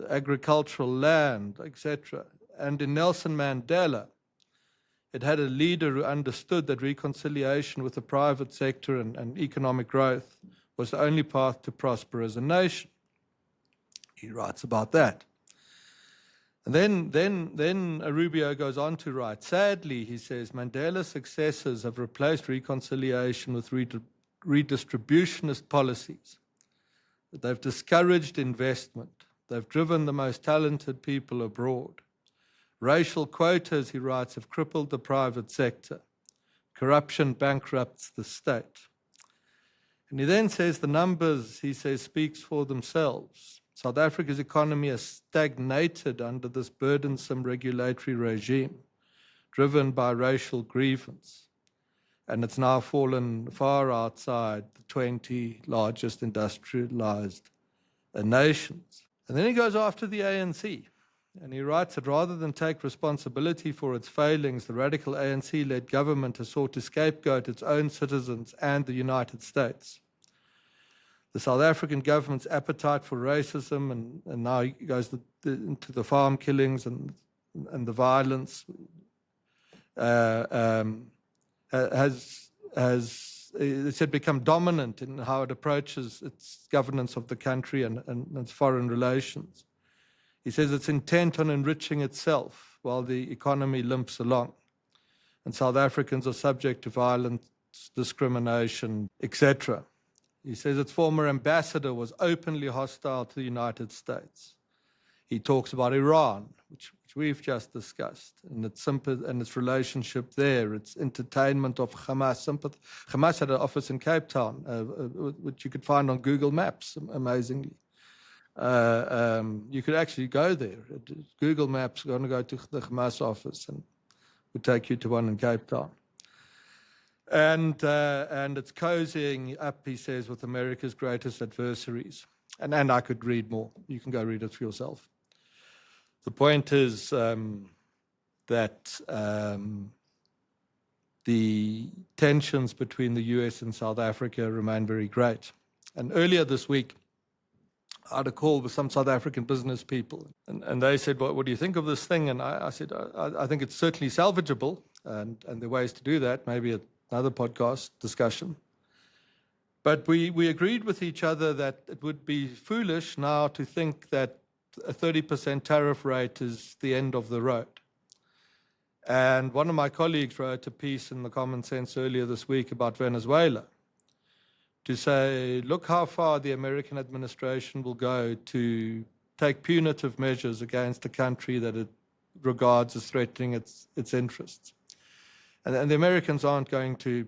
agricultural land, etc. And in Nelson Mandela, it had a leader who understood that reconciliation with the private sector and economic growth was the only path to prosper as a nation. He writes about that. And then Rubio goes on to write, sadly, he says, Mandela's successors have replaced reconciliation with redistributionist policies. They've discouraged investment. They've driven the most talented people abroad. Racial quotas, he writes, have crippled the private sector. Corruption bankrupts the state. And he then says the numbers, he says, speaks for themselves. South Africa's economy has stagnated under this burdensome regulatory regime, driven by racial grievance. And it's now fallen far outside the 20 largest industrialized nations. And then he goes after the ANC. And he writes that rather than take responsibility for its failings, the radical ANC-led government has sought to scapegoat its own citizens and the United States. The South African government's appetite for racism, and now he goes into the farm killings and the violence, has it said become dominant in how it approaches its governance of the country and its foreign relations. He says it's intent on enriching itself while the economy limps along. And South Africans are subject to violence, discrimination, etc. He says its former ambassador was openly hostile to the United States. He talks about Iran, which we've just discussed, and its relationship there, its entertainment of Hamas sympathy. Hamas had an office in Cape Town, which you could find on Google Maps, amazingly. You could actually go there. Google Maps, going to go to the Hamas office and would take you to one in Cape Town. And it's cozying up, he says, with America's greatest adversaries. And I could read more. You can go read it for yourself. The point is that the tensions between the US and South Africa remain very great. And earlier this week, I had a call with some South African business people, and they said, what do you think of this thing? And I said, I think it's certainly salvageable, and there are ways to do that, maybe another podcast discussion. But we agreed with each other that it would be foolish now to think that a 30% tariff rate is the end of the road. And one of my colleagues wrote a piece in the Common Sense earlier this week about Venezuela, to say, look how far the American administration will go to take punitive measures against a country that it regards as threatening its interests. And the Americans aren't going to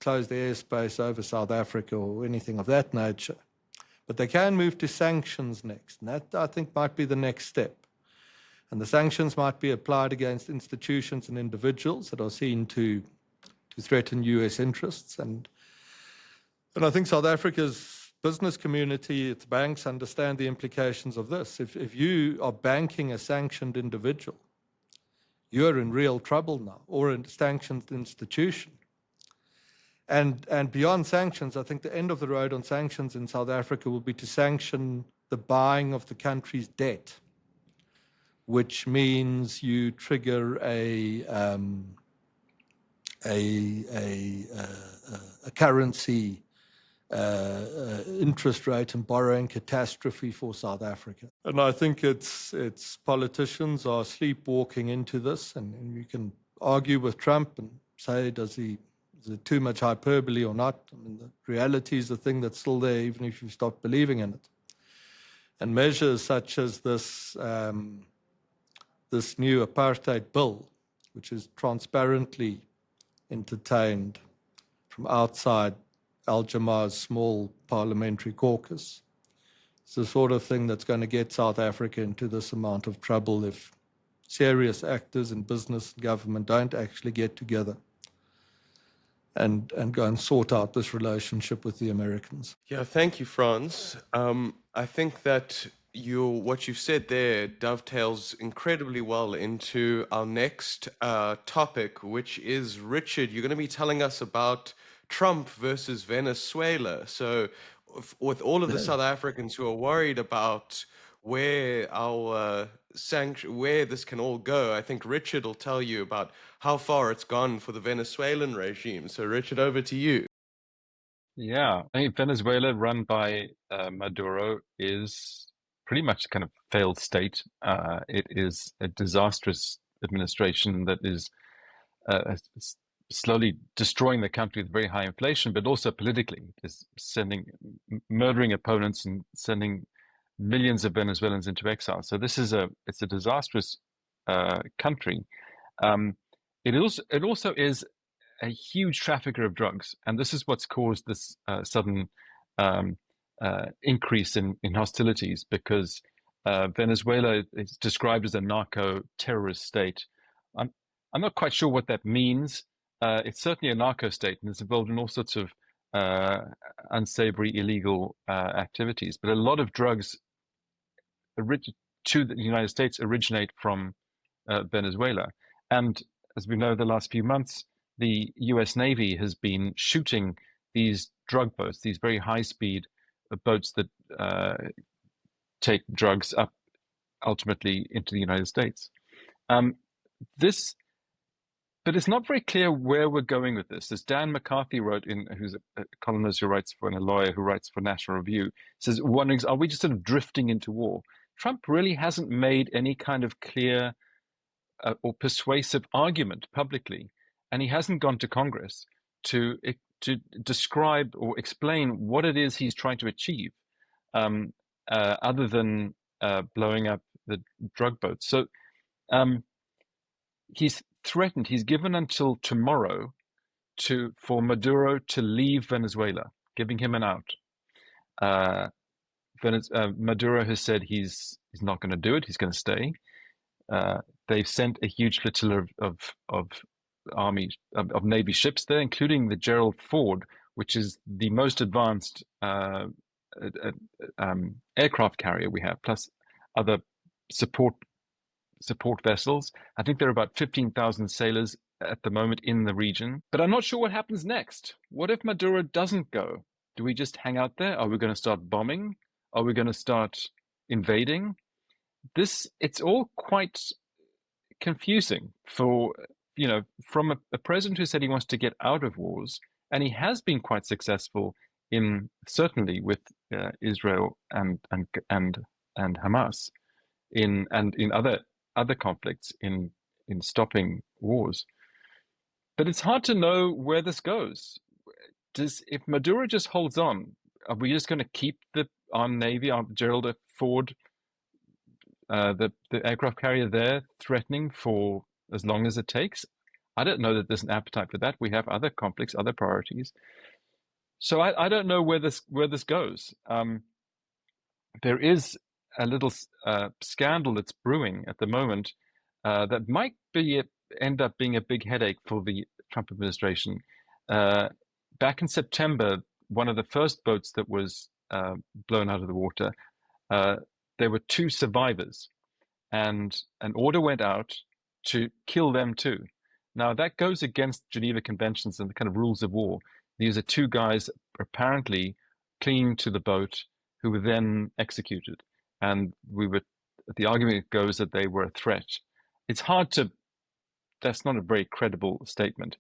close the airspace over South Africa or anything of that nature. But they can move to sanctions next. And that, I think, might be the next step. And the sanctions might be applied against institutions and individuals that are seen to threaten US interests. And I think South Africa's business community, its banks, understand the implications of this. If you are banking a sanctioned individual, you're in real trouble now, or a sanctioned institution. And beyond sanctions, I think the end of the road on sanctions in South Africa will be to sanction the buying of the country's debt, which means you trigger a currency interest rate and borrowing catastrophe for South Africa. And I think its politicians are sleepwalking into this, and you can argue with Trump and say, is it too much hyperbole or not? I mean, the reality is the thing that's still there, even if you stop believing in it. And measures such as this new apartheid bill, which is transparently entertained from outside Al-Jamal's small parliamentary caucus. It's the sort of thing that's going to get South Africa into this amount of trouble if serious actors in business and government don't actually get together and go and sort out this relationship with the Americans. Yeah, thank you, Frans. I think that what you've said there dovetails incredibly well into our next topic, which is, Richard, you're going to be telling us about Trump versus Venezuela. So with all of the South Africans who are worried about where where this can all go, I think Richard will tell you about how far it's gone for the Venezuelan regime. So Richard, over to you. Yeah, I mean, Venezuela, run by Maduro, is pretty much a kind of failed state. It is a disastrous administration that is slowly destroying the country with very high inflation, but also politically is murdering opponents and sending millions of Venezuelans into exile. So it's a disastrous country. It also is a huge trafficker of drugs, and this is what's caused this sudden um, increase in hostilities, because Venezuela is described as a narco-terrorist state. I'm not quite sure what that means. It's certainly a narco state, and it's involved in all sorts of unsavory, illegal activities. But a lot of drugs to the United States originate from Venezuela. And as we know, the last few months, the US Navy has been shooting these drug boats, these very high-speed boats that take drugs up ultimately into the United States. But it's not very clear where we're going with this. As Dan McCarthy wrote who's a columnist who writes for, and a lawyer who writes for National Review, says, wondering, are we just sort of drifting into war? Trump really hasn't made any kind of clear or persuasive argument publicly, and he hasn't gone to Congress to describe or explain what it is he's trying to achieve, other than blowing up the drug boats. So he's threatened. He's given until tomorrow for Maduro to leave Venezuela, giving him an out. Maduro has said he's not going to do it. He's going to stay. They've sent a huge flotilla of Navy ships there, including the Gerald Ford, which is the most advanced aircraft carrier we have, plus other support vessels. I think there are about 15,000 sailors at the moment in the region. But I'm not sure what happens next. What if Maduro doesn't go? Do we just hang out there? Are we going to start bombing? Are we going to start invading? It's all quite confusing from a president who said he wants to get out of wars, and he has been quite successful certainly with Israel and Hamas in other conflicts in stopping wars. But it's hard to know where this goes. If Maduro just holds on, are we just going to keep our Navy, our Gerald Ford, the aircraft carrier there, threatening for as long as it takes? I don't know that there's an appetite for that. We have other conflicts, other priorities. So I don't know where this goes. There is a little scandal that's brewing at the moment that might end up being a big headache for the Trump administration. Back in September, one of the first boats that was blown out of the water, there were 2 survivors, and an order went out to kill them too. Now that goes against Geneva Conventions and the kind of rules of war. These are 2 guys apparently clinging to the boat who were then executed, and the argument goes that they were a threat. It's hard to. That's not a very credible statement.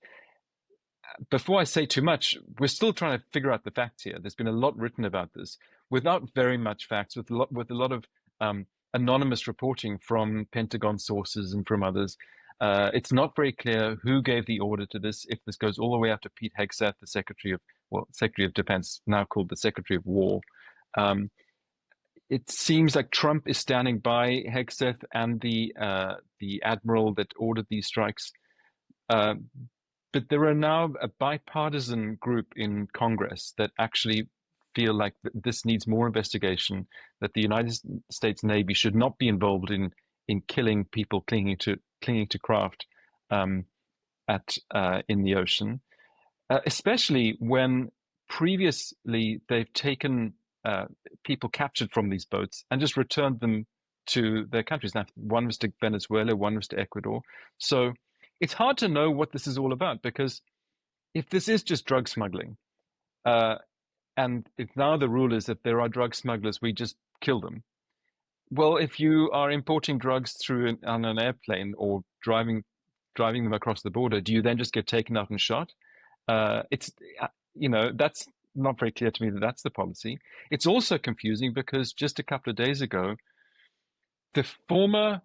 Before I say too much, we're still trying to figure out the facts here. There's been a lot written about this without very much facts, with a lot of anonymous reporting from Pentagon sources and from others. It's not very clear who gave the order to this, if this goes all the way up to Pete Hegseth, the Secretary of Defense, now called the Secretary of War. It seems like Trump is standing by Hegseth and the admiral that ordered these strikes. But there are now a bipartisan group in Congress that actually feel like this needs more investigation, that the United States Navy should not be involved in killing people clinging to craft in the ocean, especially when previously they've taken people captured from these boats and just returned them to their countries. Now, one was to Venezuela, one was to Ecuador. So it's hard to know what this is all about, because if this is just drug smuggling, and if now the rule is that there are drug smugglers, we just kill them. Well, if you are importing drugs on an airplane or driving them across the border, do you then just get taken out and shot? That's not very clear to me that that's the policy. It's also confusing because just a couple of days ago, the former,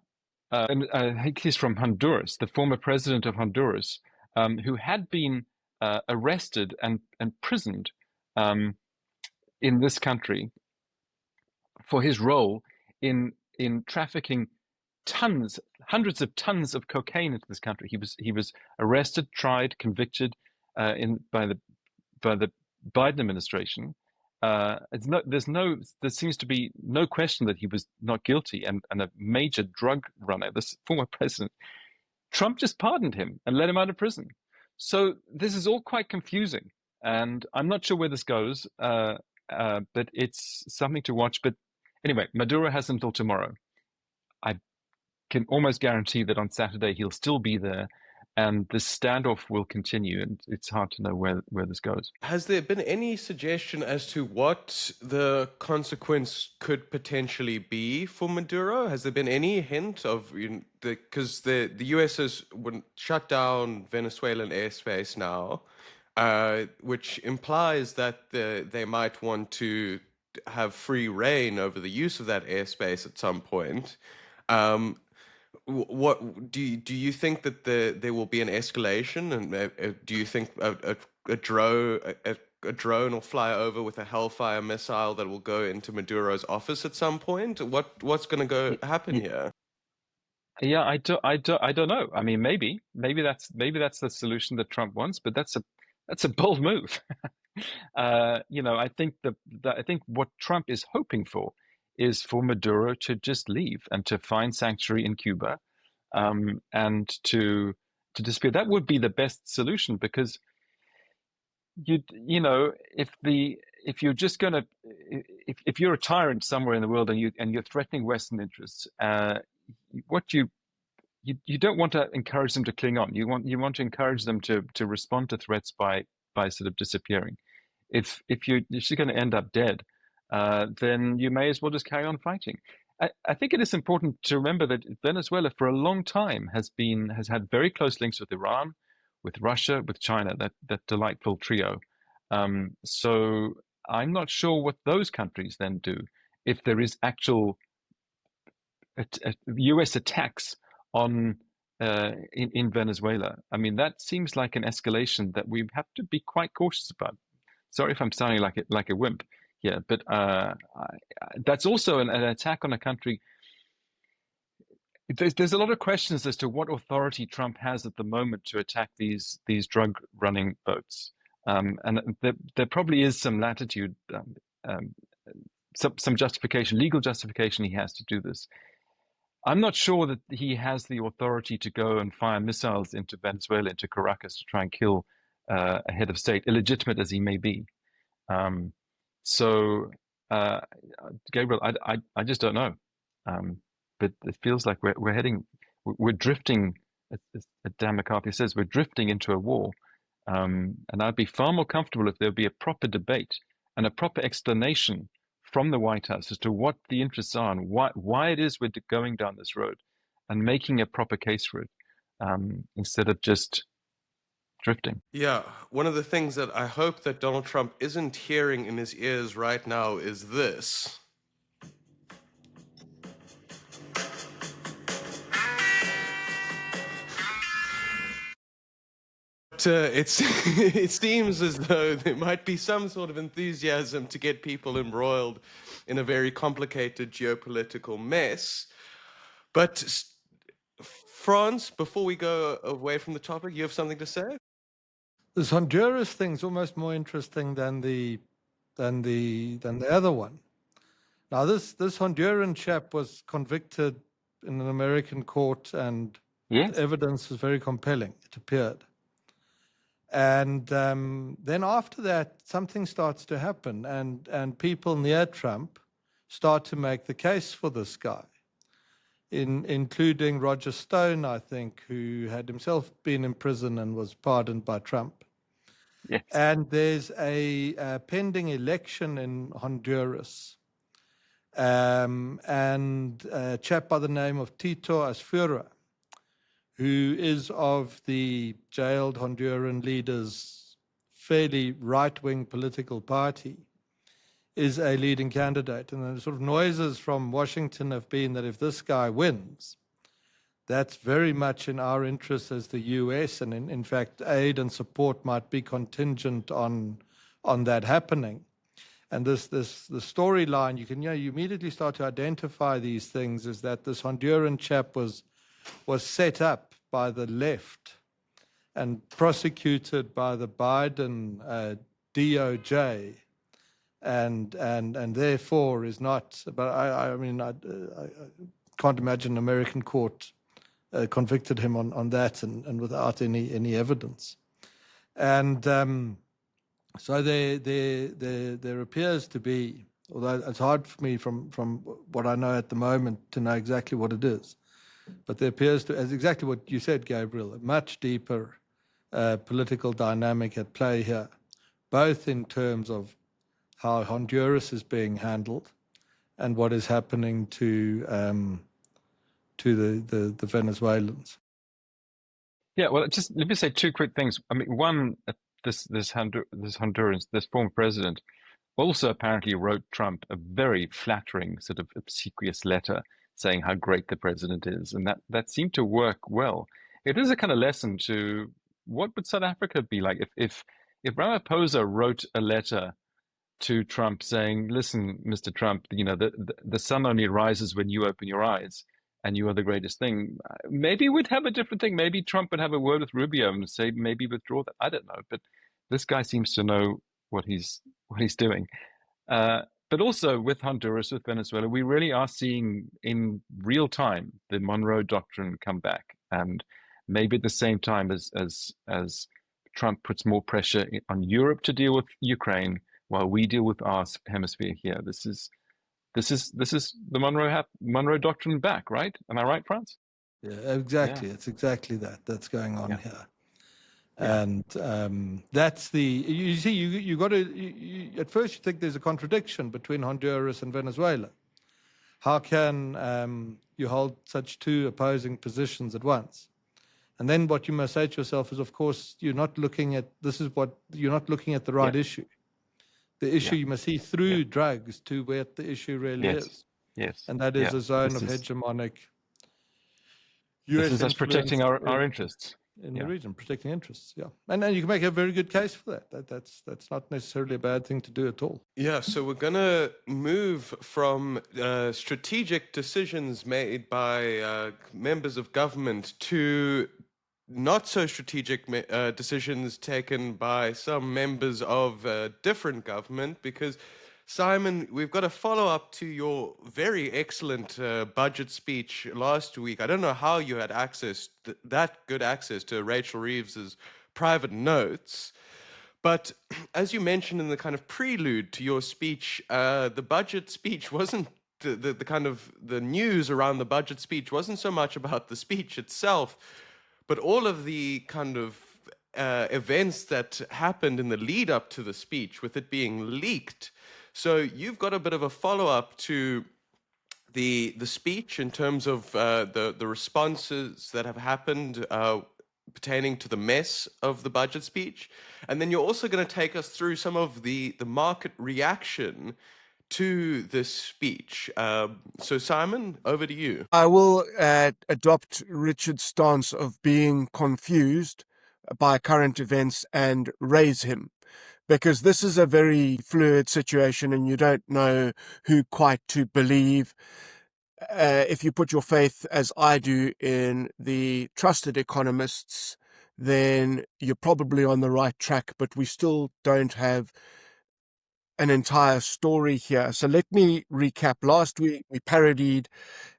I think he's from Honduras, the former president of Honduras, who had been arrested and imprisoned in this country for his role in trafficking tons, hundreds of tons of cocaine into this country. He was arrested, tried, convicted by the Biden administration. There seems to be no question that he was not guilty and a major drug runner. This former president, Trump just pardoned him and let him out of prison. So this is all quite confusing, and I'm not sure where this goes. But it's something to watch. But anyway, Maduro has until tomorrow. I can almost guarantee that on Saturday he'll still be there, and this standoff will continue, and it's hard to know where this goes. Has there been any suggestion as to what the consequence could potentially be for Maduro? Has there been any hint of, because the US has shut down Venezuelan airspace now, which implies that they might want to have free reign over the use of that airspace at some point. What do you think that there will be an escalation, and do you think a drone will fly over with a Hellfire missile that will go into Maduro's office at some point? What's going to happen here? Yeah, I don't know. I mean, maybe that's the solution that Trump wants, but that's a bold move. I think I think what Trump is hoping for is for Maduro to just leave and to find sanctuary in Cuba, and to disappear. That would be the best solution, because if you're just going to, if you're a tyrant somewhere in the world and you're threatening Western interests, what you don't want to encourage them to cling on. You want to encourage them to respond to threats by sort of disappearing. If you're just going to end up dead, then you may as well just carry on fighting. I think it is important to remember that Venezuela, for a long time, has had very close links with Iran, with Russia, with China. That delightful trio. So I'm not sure what those countries then do if there is actual U.S. attacks on in Venezuela. I mean, that seems like an escalation that we have to be quite cautious about. Sorry if I'm sounding like a wimp here, but that's also an attack on a country. There's a lot of questions as to what authority Trump has at the moment to attack these drug running boats, and there probably is some latitude, some justification, legal justification he has to do this. I'm not sure that he has the authority to go and fire missiles into Venezuela, into Caracas, to try and kill a head of state, illegitimate as he may be. Gabriel, I just don't know. But it feels like we're drifting, as Dan McCarthy says, we're drifting into a war. And I'd be far more comfortable if there'd be a proper debate and a proper explanation from the White House as to what the interests are and why it is we're going down this road, and making a proper case for it, instead of just drifting. Yeah, one of the things that I hope that Donald Trump isn't hearing in his ears right now is this. It seems as though there might be some sort of enthusiasm to get people embroiled in a very complicated geopolitical mess. But Frans, before we go away from the topic, you have something to say? This Honduras thing's almost more interesting than the other one. Now, this Honduran chap was convicted in an American court, and Yes. the evidence was very compelling, it appeared. And then after that, something starts to happen, and people near Trump start to make the case for this guy, including Roger Stone, I think, who had himself been in prison and was pardoned by Trump. Yes. And there's a pending election in Honduras, and a chap by the name of Tito Asfura, who is of the jailed Honduran leader's fairly right-wing political party, is a leading candidate. And the sort of noises from Washington have been that if this guy wins, that's very much in our interest as the US, and in fact, aid and support might be contingent on that happening. And the storyline, you immediately start to identify these things, is that this Honduran chap was set up by the left and prosecuted by the Biden DOJ, and therefore is not. But I mean, I can't imagine an American court convicted him on that and without any evidence. And so there appears to be, although it's hard for me from what I know at the moment to know exactly what it is, but there appears to, as exactly what you said, Gabriel, a much deeper political dynamic at play here, both in terms of how Honduras is being handled and what is happening to the Venezuelans. Yeah, well, just let me say two quick things. I mean, one, this Honduran, this former president, also apparently wrote Trump a very flattering, sort of obsequious letter saying how great the president is, and that seemed to work well. It is a kind of lesson to what would South Africa be like if Ramaphosa wrote a letter to Trump saying, "Listen, Mr. Trump, the sun only rises when you open your eyes, and you are the greatest thing." Maybe we'd have a different thing. Maybe Trump would have a word with Rubio and say, maybe withdraw that. I don't know, but this guy seems to know what he's doing. But also with Honduras, with Venezuela, we really are seeing in real time the Monroe Doctrine come back, and maybe at the same time as Trump puts more pressure on Europe to deal with Ukraine, while we deal with our hemisphere here. This is the Monroe Doctrine back, right? Am I right, Frans? Yeah, exactly. Yeah. It's exactly that's going on here. Yeah. And that's you see, you got to, at first you think there's a contradiction between Honduras and Venezuela. How can you hold such two opposing positions at once? And then what you must say to yourself is, of course, you're not looking at the right issue. The issue you must see through drugs to where the issue really is. Yes. And that is a zone of hegemonic US this is us protecting our interests in the region, protecting interests. Yeah, and then you can make a very good case for that. That's not necessarily a bad thing to do at all. Yeah, so we're gonna move from strategic decisions made by members of government to not so strategic decisions taken by some members of different government, because Simon, we've got a follow-up to your very excellent budget speech last week. I don't know how you had that good access to Rachel Reeves's private notes, but as you mentioned in the kind of prelude to your speech, the budget speech wasn't the kind of the news around the budget speech wasn't so much about the speech itself, but all of the kind of events that happened in the lead up to the speech, with it being leaked. So you've got a bit of a follow-up to the speech in terms of the responses that have happened pertaining to the mess of the budget speech. And then you're also going to take us through some of the market reaction to this speech. So Simon, over to you. I will adopt Richard's stance of being confused by current events and raise him, because this is a very fluid situation and you don't know who quite to believe. If you put your faith, as I do, in the trusted economists, then you're probably on the right track, but we still don't have an entire story here. So let me recap. Last week, we parodied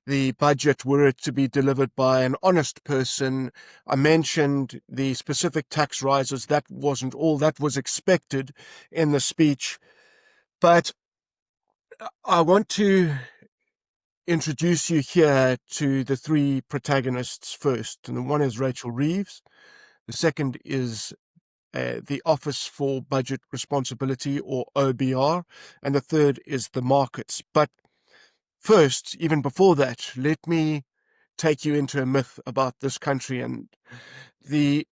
the budget were it to be delivered by an honest person. I mentioned the specific tax rises. That wasn't all that was expected in the speech. But I want to introduce you here to the three protagonists first. And one is Rachel Reeves. The second is the Office for Budget Responsibility, or OBR, and the third is the markets. But first, even before that, let me take you into a myth about this country and the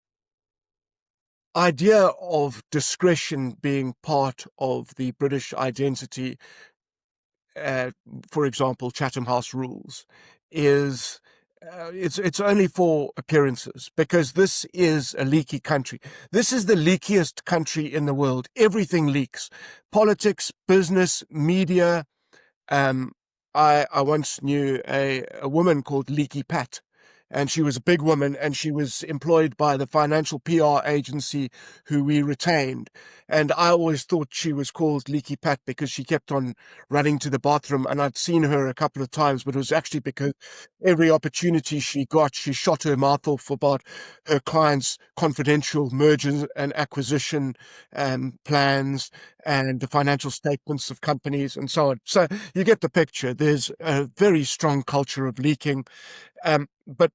idea of discretion being part of the British identity. For example, Chatham House rules is it's only for appearances, because this is a leaky country. This is the leakiest country in the world. Everything leaks: politics, business, media. I once knew a woman called Leaky Pat, and she was a big woman, and she was employed by the financial PR agency who we retained. And I always thought she was called Leaky Pat because she kept on running to the bathroom, and I'd seen her a couple of times, but it was actually because every opportunity she got, she shot her mouth off about her clients' confidential mergers and acquisition plans and the financial statements of companies and so on. So you get the picture. There's a very strong culture of leaking. But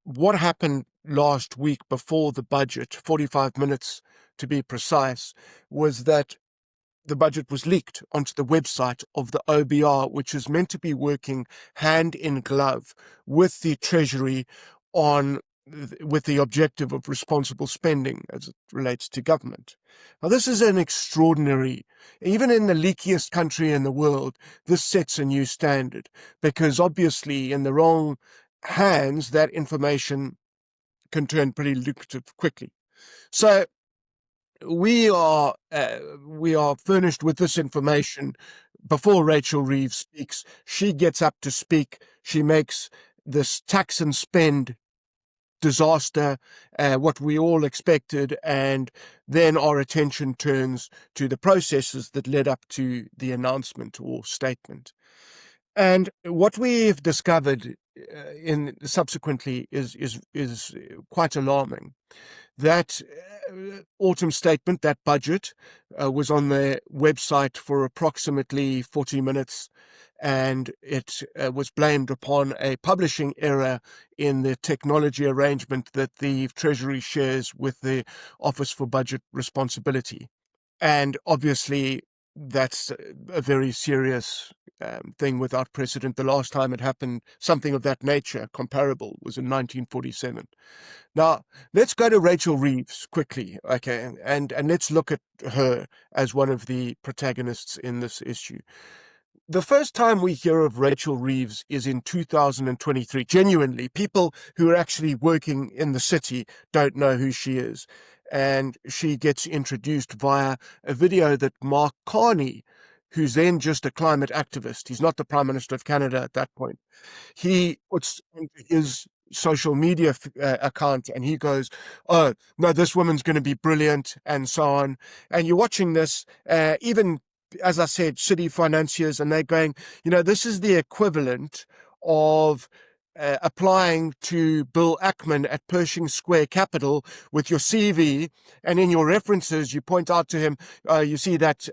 what happened last week before the budget, 45 minutes to be precise, was that the budget was leaked onto the website of the OBR, which is meant to be working hand in glove with the Treasury with the objective of responsible spending as it relates to government. Now, this is an extraordinary, even in the leakiest country in the world, this sets a new standard, because obviously in the wrong hands, that information can turn pretty lucrative quickly. So we are furnished with this information before Rachel Reeves speaks. She gets up to speak. She makes this tax and spend disaster what we all expected, and then our attention turns to the processes that led up to the announcement or statement. And what we've discovered subsequently is quite alarming. That autumn statement, that budget, was on their website for approximately 40 minutes, and it was blamed upon a publishing error in the technology arrangement that the Treasury shares with the Office for Budget Responsibility. And obviously, that's a very serious thing without precedent. The last time it happened, something of that nature, comparable, was in 1947. Now, let's go to Rachel Reeves quickly, okay, and let's look at her as one of the protagonists in this issue. The first time we hear of Rachel Reeves is in 2023. Genuinely, people who are actually working in the city don't know who she is. And she gets introduced via a video that Mark Carney, who's then just a climate activist, he's not the Prime Minister of Canada at that point, he puts into his social media account, and he goes, "Oh, no, this woman's going to be brilliant," and so on. And you're watching this, even, as I said, city financiers, and they're going, this is the equivalent of applying to Bill Ackman at Pershing Square Capital with your CV, and in your references you point out to him, you see that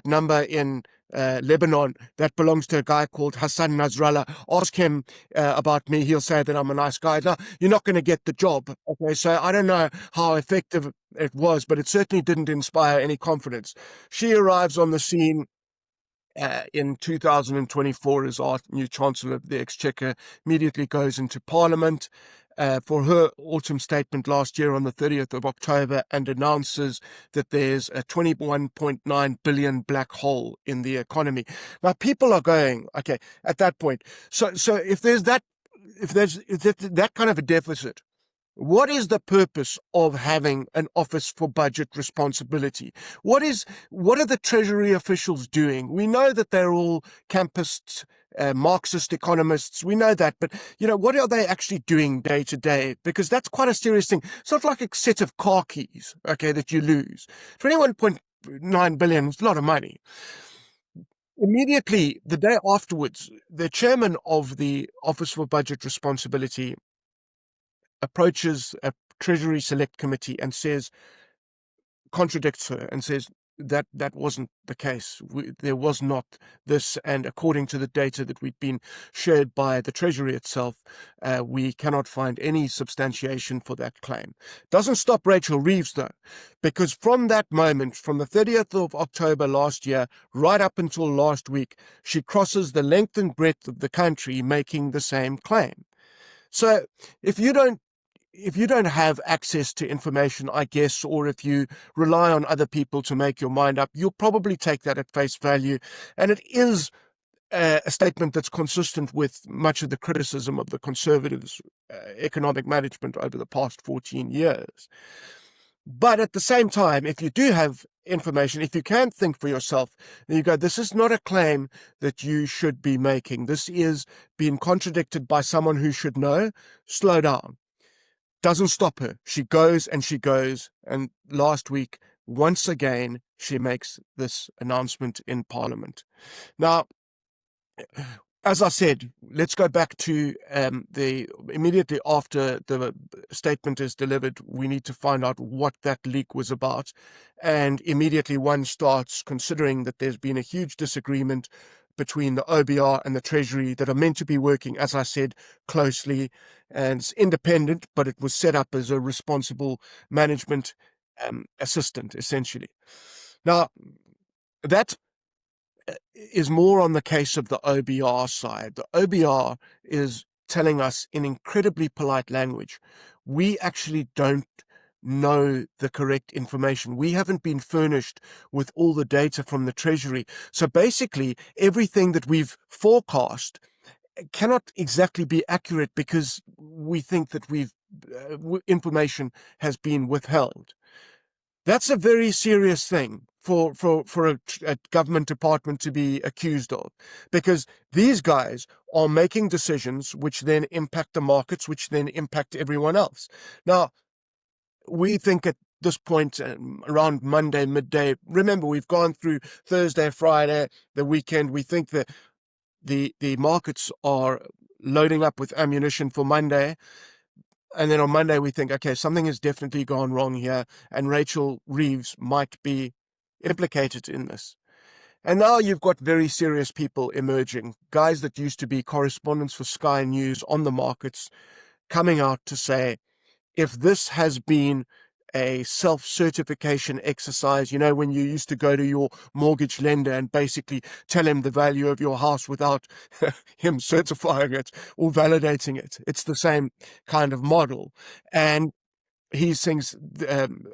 number in Lebanon, that belongs to a guy called Hassan Nasrallah. Ask him about me, he'll say that I'm a nice guy. No, you're not going to get the job. Okay, so I don't know how effective it was, but it certainly didn't inspire any confidence. She arrives on the scene in 2024 as our new Chancellor of the Exchequer, immediately goes into Parliament for her autumn statement last year on the 30th of October, and announces that there's a 21.9 billion black hole in the economy. Now, people are going, okay, at that point. So if there's that kind of a deficit, what is the purpose of having an Office for Budget Responsibility? What are the Treasury officials doing? We know that they're all campists, Marxist economists. We know that, but what are they actually doing day to day? Because that's quite a serious thing. It's not like a set of car keys, okay, that you lose. 21.9 billion is a lot of money. Immediately, the day afterwards, the chairman of the Office for Budget Responsibility approaches a Treasury Select Committee and contradicts her and says that wasn't the case. There was not this, and according to the data that we'd been shared by the Treasury itself, we cannot find any substantiation for that claim. Doesn't stop Rachel Reeves, though, because from that moment, from the 30th of October last year, right up until last week, she crosses the length and breadth of the country making the same claim. So if you don't have access to information, I guess, or if you rely on other people to make your mind up, you'll probably take that at face value. And it is a statement that's consistent with much of the criticism of the Conservatives' economic management over the past 14 years. But at the same time, if you do have information, if you can think for yourself, then you go, this is not a claim that you should be making. This is being contradicted by someone who should know. Slow down. Doesn't stop her. She goes and she goes. And last week, once again, she makes this announcement in Parliament. Now, as I said, let's go back to the immediately after the statement is delivered, we need to find out what that leak was about. And immediately one starts considering that there's been a huge disagreement between the OBR and the Treasury that are meant to be working, as I said, closely, and it's independent, but it was set up as a responsible management assistant, essentially. Now, that is more on the case of the OBR side. The OBR is telling us in incredibly polite language, we actually don't know the correct information. We haven't been furnished with all the data from the Treasury. So basically, everything that we've forecast cannot exactly be accurate because we think that information has been withheld. That's a very serious thing for a government department to be accused of, because these guys are making decisions which then impact the markets, which then impact everyone else. Now, we think at this point, around Monday, midday, remember, we've gone through Thursday, Friday, the weekend. We think that the markets are loading up with ammunition for Monday. And then on Monday, we think, okay, something has definitely gone wrong here, and Rachel Reeves might be implicated in this. And now you've got very serious people emerging, guys that used to be correspondents for Sky News on the markets, coming out to say, if this has been a self-certification exercise, when you used to go to your mortgage lender and basically tell him the value of your house without him certifying it or validating it. It's the same kind of model. And he thinks,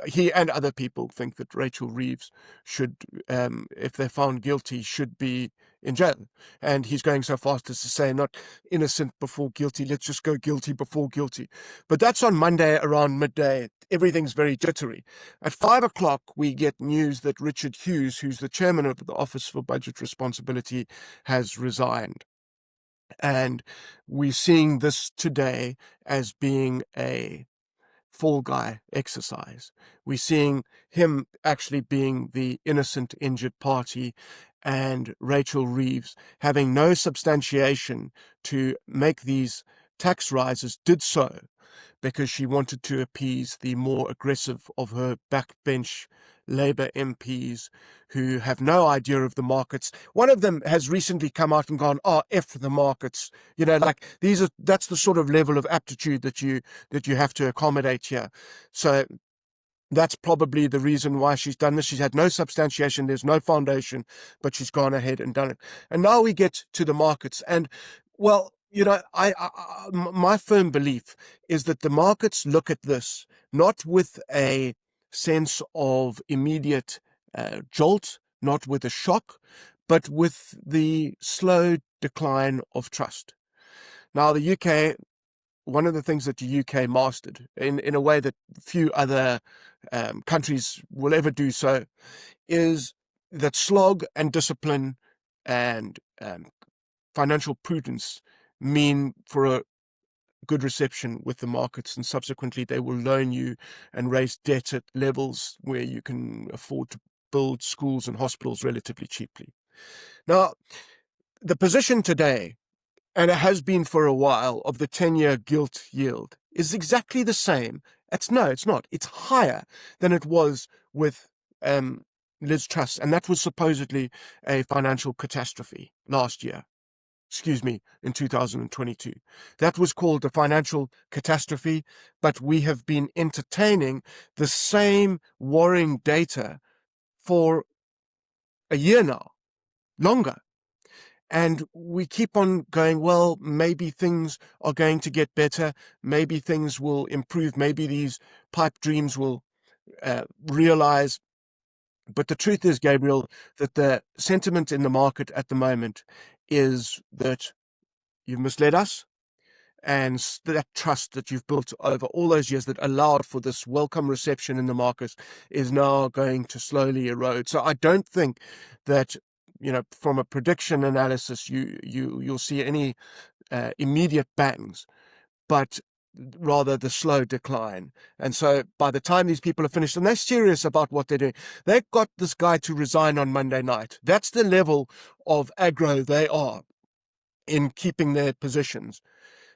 he and other people think that Rachel Reeves should, if they're found guilty, should be in jail. And he's going so fast as to say, not innocent before guilty, let's just go guilty before guilty. But that's on Monday around midday. Everything's very jittery. At 5 o'clock, we get news that Richard Hughes, who's the chairman of the Office for Budget Responsibility, has resigned. And we're seeing this today as being a fall guy exercise. We're seeing him actually being the innocent injured party, and Rachel Reeves having no substantiation to make these tax rises did so because she wanted to appease the more aggressive of her backbench Labour MPs who have no idea of the markets. One of them has recently come out and gone, F the markets. That's the sort of level of aptitude that you have to accommodate here. So that's probably the reason why she's done this. She's had no substantiation. There's no foundation, but she's gone ahead and done it. And now we get to the markets. And, well, my firm belief is that the markets look at this not with a sense of immediate jolt, not with a shock, but with the slow decline of trust. Now, the UK, one of the things that the UK mastered in a way that few other countries will ever do so is that slog and discipline and financial prudence mean for a good reception with the markets, and subsequently they will loan you and raise debt at levels where you can afford to build schools and hospitals relatively cheaply. Now, the position today, and it has been for a while, of the 10-year gilt yield is exactly the same. It's not. It's higher than it was with Liz Truss, and that was supposedly a financial catastrophe last year. In 2022. That was called a financial catastrophe, but we have been entertaining the same worrying data for a year now, longer. And we keep on going, well, maybe things are going to get better. Maybe things will improve. Maybe these pipe dreams will realize. But the truth is, Gabriel, that the sentiment in the market at the moment is that you've misled us, and that trust that you've built over all those years that allowed for this welcome reception in the market is now going to slowly erode. So I don't think that, from a prediction analysis, you'll see any immediate bangs, but rather the slow decline. And so by the time these people are finished, and they're serious about what they're doing, they've got this guy to resign on Monday night. That's the level of aggro they are in keeping their positions.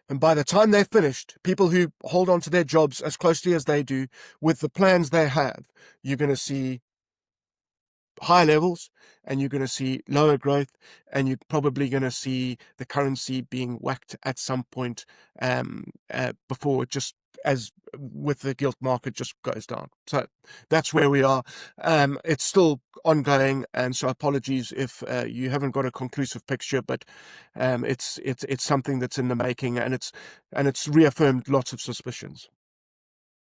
And by the time they're finished, people who hold on to their jobs as closely as they do with the plans they have, you're going to see high levels, and you're going to see lower growth, and you're probably going to see the currency being whacked at some point before it just, as with the gilt market, just goes down. So that's where we are. It's still ongoing, and so apologies if you haven't got a conclusive picture, but it's something that's in the making, and it's reaffirmed lots of suspicions.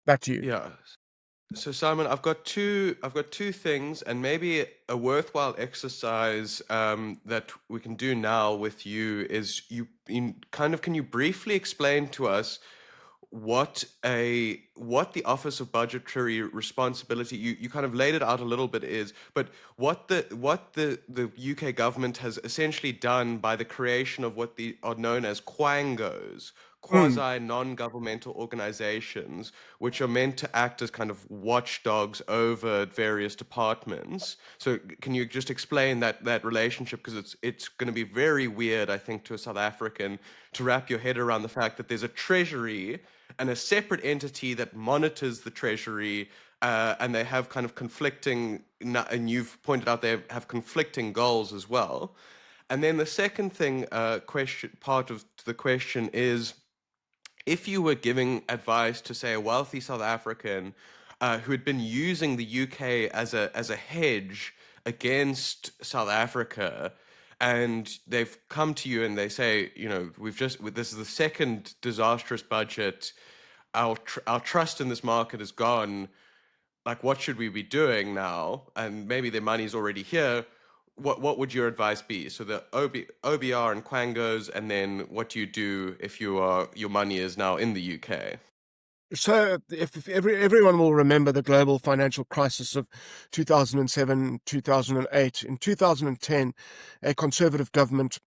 Back to you. Yeah. So Simon, I've got two things, and maybe a worthwhile exercise that we can do now with you is can you briefly explain to us what the Office of Budgetary Responsibility, you kind of laid it out a little bit, but what the UK government has essentially done by the creation of what are known as quangos, quasi non-governmental organizations, which are meant to act as kind of watchdogs over various departments. So can you just explain that relationship, because it's going to be very weird, I think, to a South African to wrap your head around the fact that there's a treasury and a separate entity that monitors the treasury, and they have kind of conflicting, and you've pointed out they have conflicting goals as well. And then the second thing, part of the question is, if you were giving advice to, say, a wealthy South African who had been using the UK as a hedge against South Africa, and they've come to you and they say, this is the second disastrous budget. Our trust in this market is gone. Like, what should we be doing now? And maybe their money's already here. What would your advice be? So the OBR and Quangos, and then what do you do if your money is now in the UK? So if everyone will remember the global financial crisis of 2007, 2008. In 2010, a Conservative government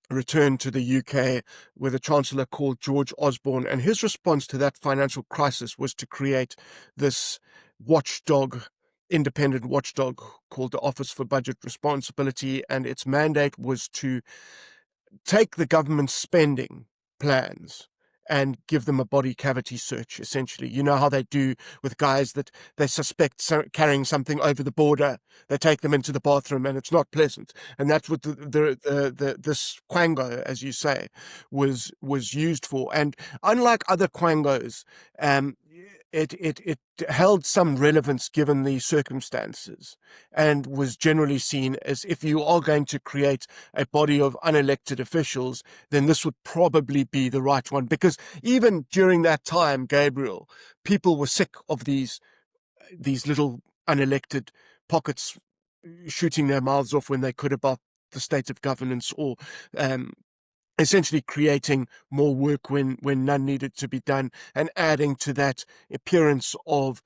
returned to the UK with a chancellor called George Osborne, and his response to that financial crisis was to create this independent watchdog called the Office for Budget Responsibility, and its mandate was to take the government's spending plans and give them a body cavity search, essentially. You know how they do with guys that they suspect carrying something over the border. They take them into the bathroom, and it's not pleasant. And that's what this quango, as you say, was used for. And unlike other quangos, it held some relevance given the circumstances, and was generally seen as, if you are going to create a body of unelected officials, then this would probably be the right one. Because even during that time, Gabriel, people were sick of these little unelected pockets shooting their mouths off when they could about the state of governance, or essentially creating more work when none needed to be done, and adding to that appearance of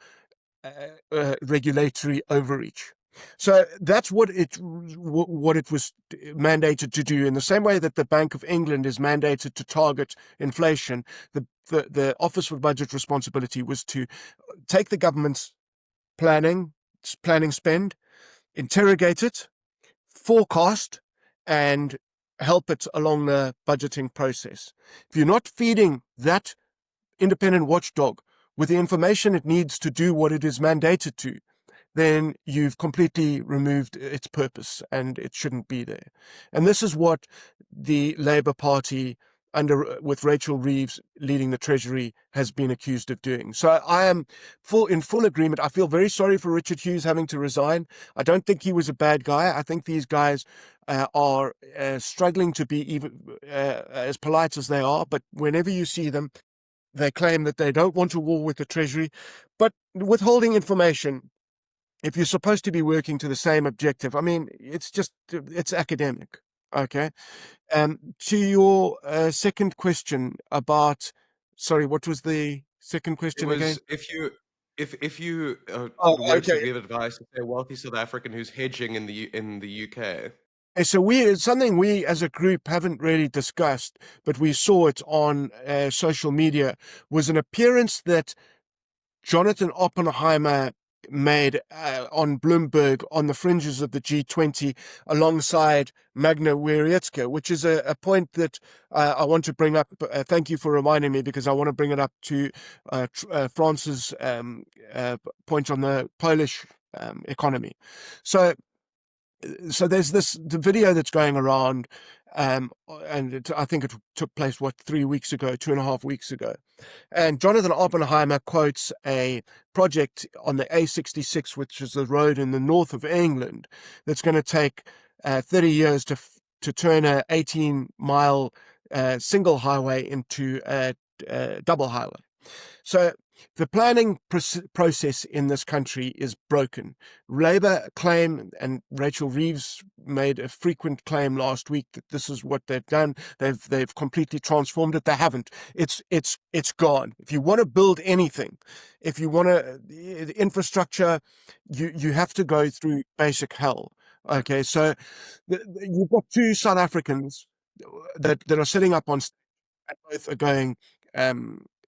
regulatory overreach. So that's what it was mandated to do. In the same way that the Bank of England is mandated to target inflation, the Office for Budget Responsibility was to take the government's planning spend, interrogate it, forecast, and help it along the budgeting process. If you're not feeding that independent watchdog with the information it needs to do what it is mandated to, then you've completely removed its purpose, and it shouldn't be there. And this is what the Labour Party, with Rachel Reeves leading the Treasury, has been accused of doing. So I am in full agreement. I feel very sorry for Richard Hughes having to resign. I don't think he was a bad guy. I think these guys are struggling to be even as polite as they are, but whenever you see them, they claim that they don't want a war with the Treasury. But withholding information, if you're supposed to be working to the same objective, I mean, it's academic. Okay. To your second question about, sorry, what was the second It question again? was if you Oh, were to okay. give advice to a wealthy South African who's hedging in the UK. So it's something we as a group haven't really discussed, but we saw it on social media, was an appearance that Jonathan Oppenheimer made on Bloomberg on the fringes of the G20 alongside Magna Wierecka, which is a point that I want to bring up. Thank you for reminding me, because I want to bring it up to France's point on the Polish economy. So there's the video that's going around, and I think it took place 3 weeks ago, 2.5 weeks ago, and Jonathan Oppenheimer quotes a project on the A66, which is the road in the north of England, that's going to take 30 years to turn a 18-mile single highway into a double highway. So the planning process in this country is broken. Labour claim, and Rachel Reeves made a frequent claim last week, that this is what they've done. They've completely transformed it. They haven't. It's gone. If you want to build anything, if you want to infrastructure, you have to go through basic hell. Okay, so you've got two South Africans that are sitting up on stage, and both are going,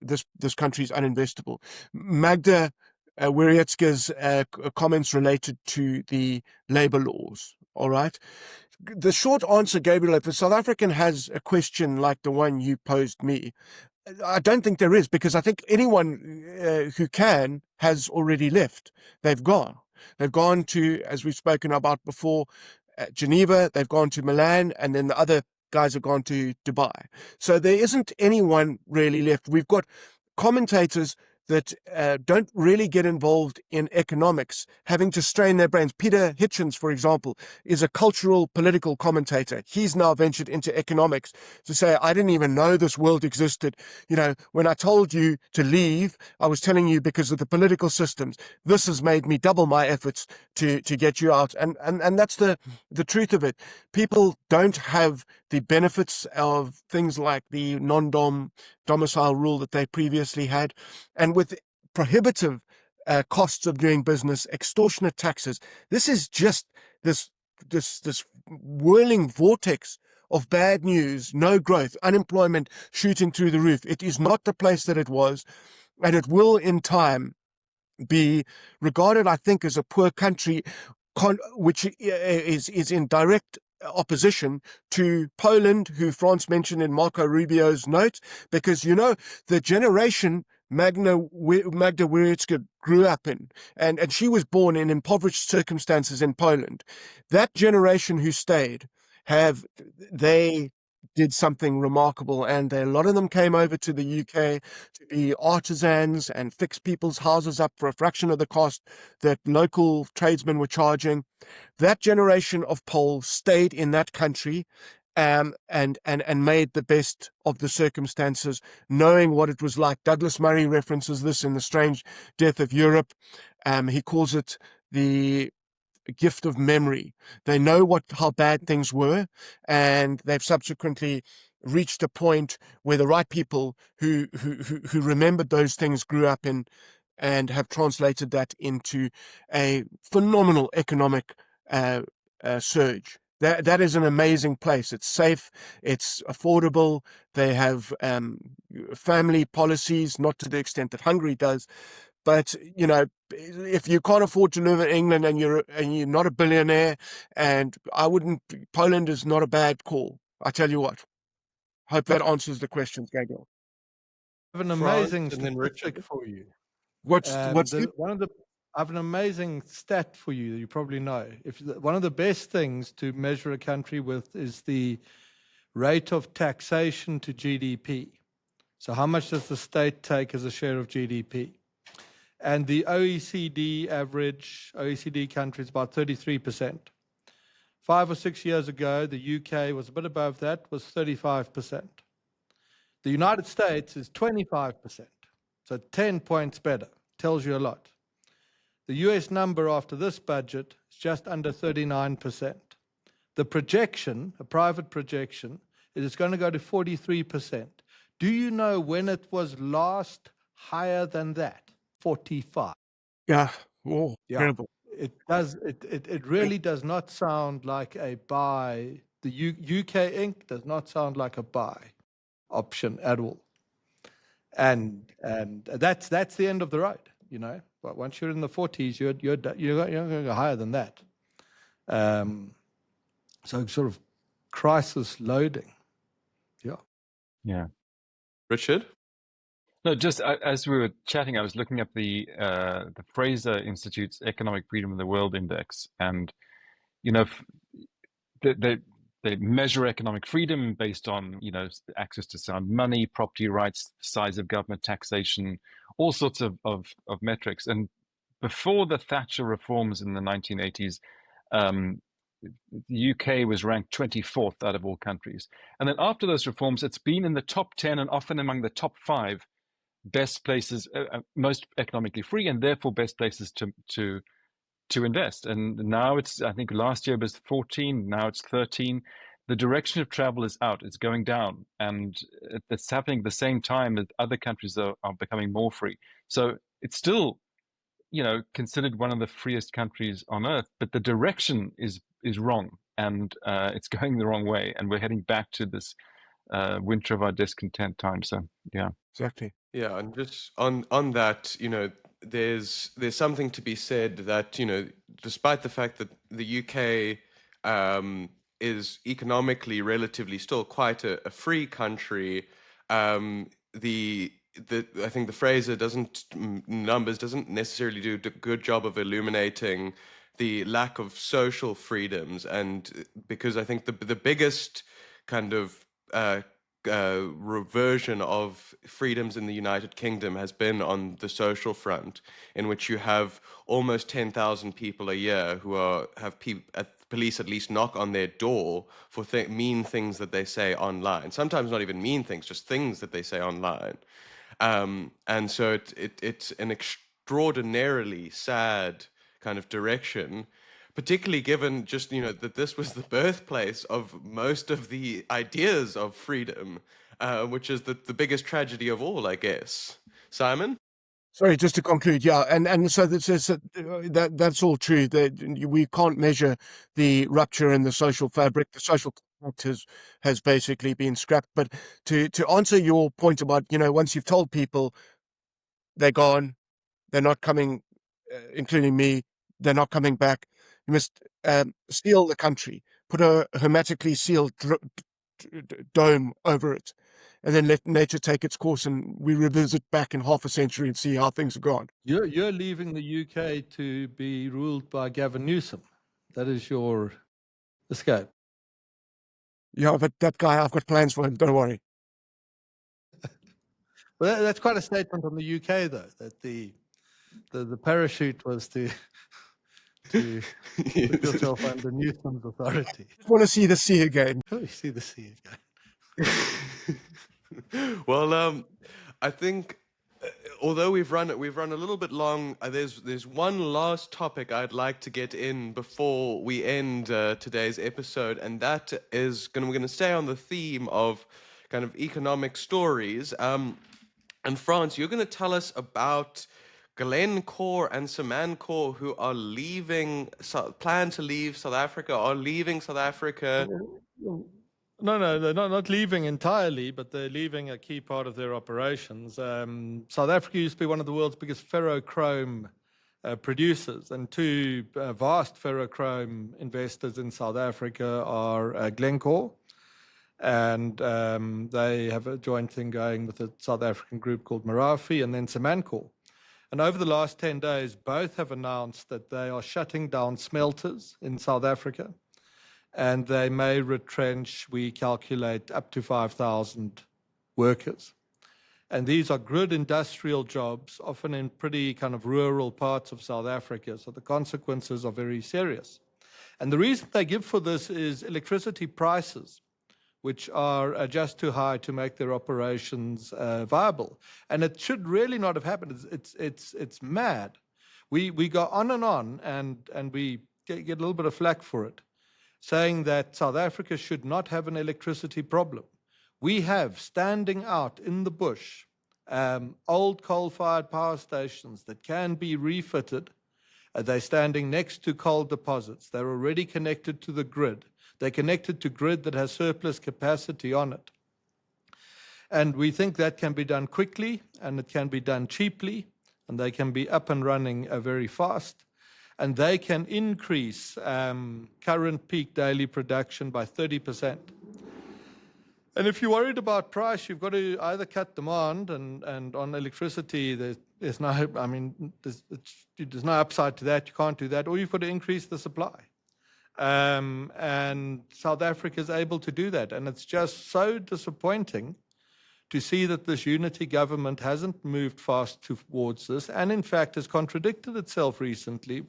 this country is uninvestable. Magda Wierecka's comments related to the labor laws. All right. The short answer, Gabriel, if a South African has a question like the one you posed me, I don't think there is, because I think anyone who can has already left. They've gone. They've gone to, as we've spoken about before, Geneva, they've gone to Milan, and then the other guys have gone to Dubai. So there isn't anyone really left. We've got commentators that don't really get involved in economics, having to strain their brains. Peter Hitchens, for example, is a cultural political commentator. He's now ventured into economics to say, I didn't even know this world existed. You know, when I told you to leave, I was telling you because of the political systems. This has made me double my efforts to get you out. And that's the truth of it. People don't have the benefits of things like the non-domicile rule that they previously had. And with prohibitive costs of doing business, extortionate taxes, this is just this whirling vortex of bad news, no growth, unemployment shooting through the roof. It is not the place that it was, and it will in time be regarded, I think, as a poor country, which is in direct opposition to Poland, who France mentioned in Marco Rubio's note, because, you know, the generation Magda Wierecka grew up in, and she was born in impoverished circumstances in Poland. That generation who stayed, they did something remarkable, and a lot of them came over to the UK to be artisans and fix people's houses up for a fraction of the cost that local tradesmen were charging. That generation of Poles stayed in that country, and made the best of the circumstances, knowing what it was like. Douglas Murray references this in The Strange Death of Europe. He calls it the gift of memory. They know how bad things were, and they've subsequently reached a point where the right people who remembered those things grew up in, and have translated that into a phenomenal economic surge. That is an amazing place. It's safe, it's affordable. They have family policies, not to the extent that Hungary does. But, you know, if you can't afford to live in England and you're not a billionaire, and Poland is not a bad call. I tell you what. Hope that answers the questions, Gabriel. I have an France amazing and then statistic Richard. for you. What's I have an amazing stat for you that you probably know. One of the best things to measure a country with is the rate of taxation to GDP. So how much does the state take as a share of GDP? And the OECD average, OECD countries, about 33%. 5 or 6 years ago, the UK was a bit above that, was 35%. The United States is 25%, so 10 points better. Tells you a lot. The US number after this budget is just under 39%. The projection, a private projection, is it's going to go to 43%. Do you know when it was last higher than that? 45. Yeah. Oh, Yeah. terrible. It really does not sound like a buy. The UK Inc. does not sound like a buy option at all. And that's the end of the road, you know. But once you're in the 40s, you're going to go higher than that. So sort of crisis loading. Yeah. Yeah. Richard? No, just as we were chatting, I was looking up the Fraser Institute's Economic Freedom of the World Index, and you know, they measure economic freedom based on, you know, access to sound money, property rights, size of government, taxation, all sorts of metrics. And before the Thatcher reforms in the 1980s, the UK was ranked 24th out of all countries. And then after those reforms, it's been in the top 10 and often among the top 5 best places, most economically free, and therefore best places to invest. And now it's, I think last year was 14, now it's 13. The direction of travel is out, it's going down. And it's happening at the same time that other countries are becoming more free. So it's still, you know, considered one of the freest countries on earth, but the direction is wrong, and it's going the wrong way. And we're heading back to this winter of our discontent time. So, yeah. Exactly. Yeah, and just on that, you know, there's something to be said that, you know, despite the fact that the UK is economically relatively still quite a free country, the I think the Fraser numbers doesn't necessarily do a good job of illuminating the lack of social freedoms, and because I think the biggest kind of reversion of freedoms in the United Kingdom has been on the social front, in which you have almost 10,000 people a year who have police at least knock on their door for mean things that they say online. Sometimes not even mean things, just things that they say online. And so it's an extraordinarily sad kind of direction, particularly given just, you know, that this was the birthplace of most of the ideas of freedom, which is the biggest tragedy of all, I guess. Simon? Sorry, just to conclude, yeah, and so that's all true. That we can't measure the rupture in the social fabric. The social contract has basically been scrapped. But to answer your point about, you know, once you've told people they're gone, they're not coming, including me, they're not coming back. You must seal the country, put a hermetically sealed dome over it, and then let nature take its course, and we revisit back in half a century and see how things have gone. You're leaving the UK to be ruled by Gavin Newsom. That is your escape. Yeah, but that guy, I've got plans for him. Don't worry. Well, that's quite a statement on the UK, though, that the parachute was to put yourself under Newsom's authority. I want to see the sea again. You see the sea again. Well, I think although we've run a little bit long, there's one last topic I'd like to get in before we end today's episode, and that is we're going to stay on the theme of kind of economic stories. And Frans, you're going to tell us about Glencore and Samancor, who are plan to leave South Africa, are leaving South Africa. No, they're not leaving entirely, but they're leaving a key part of their operations. South Africa used to be one of the world's biggest ferrochrome producers, and two vast ferrochrome investors in South Africa are Glencore, and they have a joint thing going with a South African group called Merafe, and then Samancor. And over the last 10 days, both have announced that they are shutting down smelters in South Africa, and they may retrench, we calculate, up to 5,000 workers. And these are good industrial jobs, often in pretty kind of rural parts of South Africa, so the consequences are very serious. And the reason they give for this is electricity prices, which are just too high to make their operations viable. And it should really not have happened. It's mad. We go on, and we get a little bit of flack for it. saying that South Africa should not have an electricity problem. We have, standing out in the bush, old coal-fired power stations that can be refitted. They're standing next to coal deposits. They're already connected to the grid. They're connected to grid that has surplus capacity on it. And we think that can be done quickly, and it can be done cheaply, and they can be up and running very fast. And they can increase current peak daily production by 30%. And if you're worried about price, you've got to either cut demand, and on electricity, there's no, I mean, there's no upside to that. You can't do that, or you've got to increase the supply. And South Africa is able to do that. And it's just so disappointing to see that this unity government hasn't moved fast towards this, and in fact has contradicted itself recently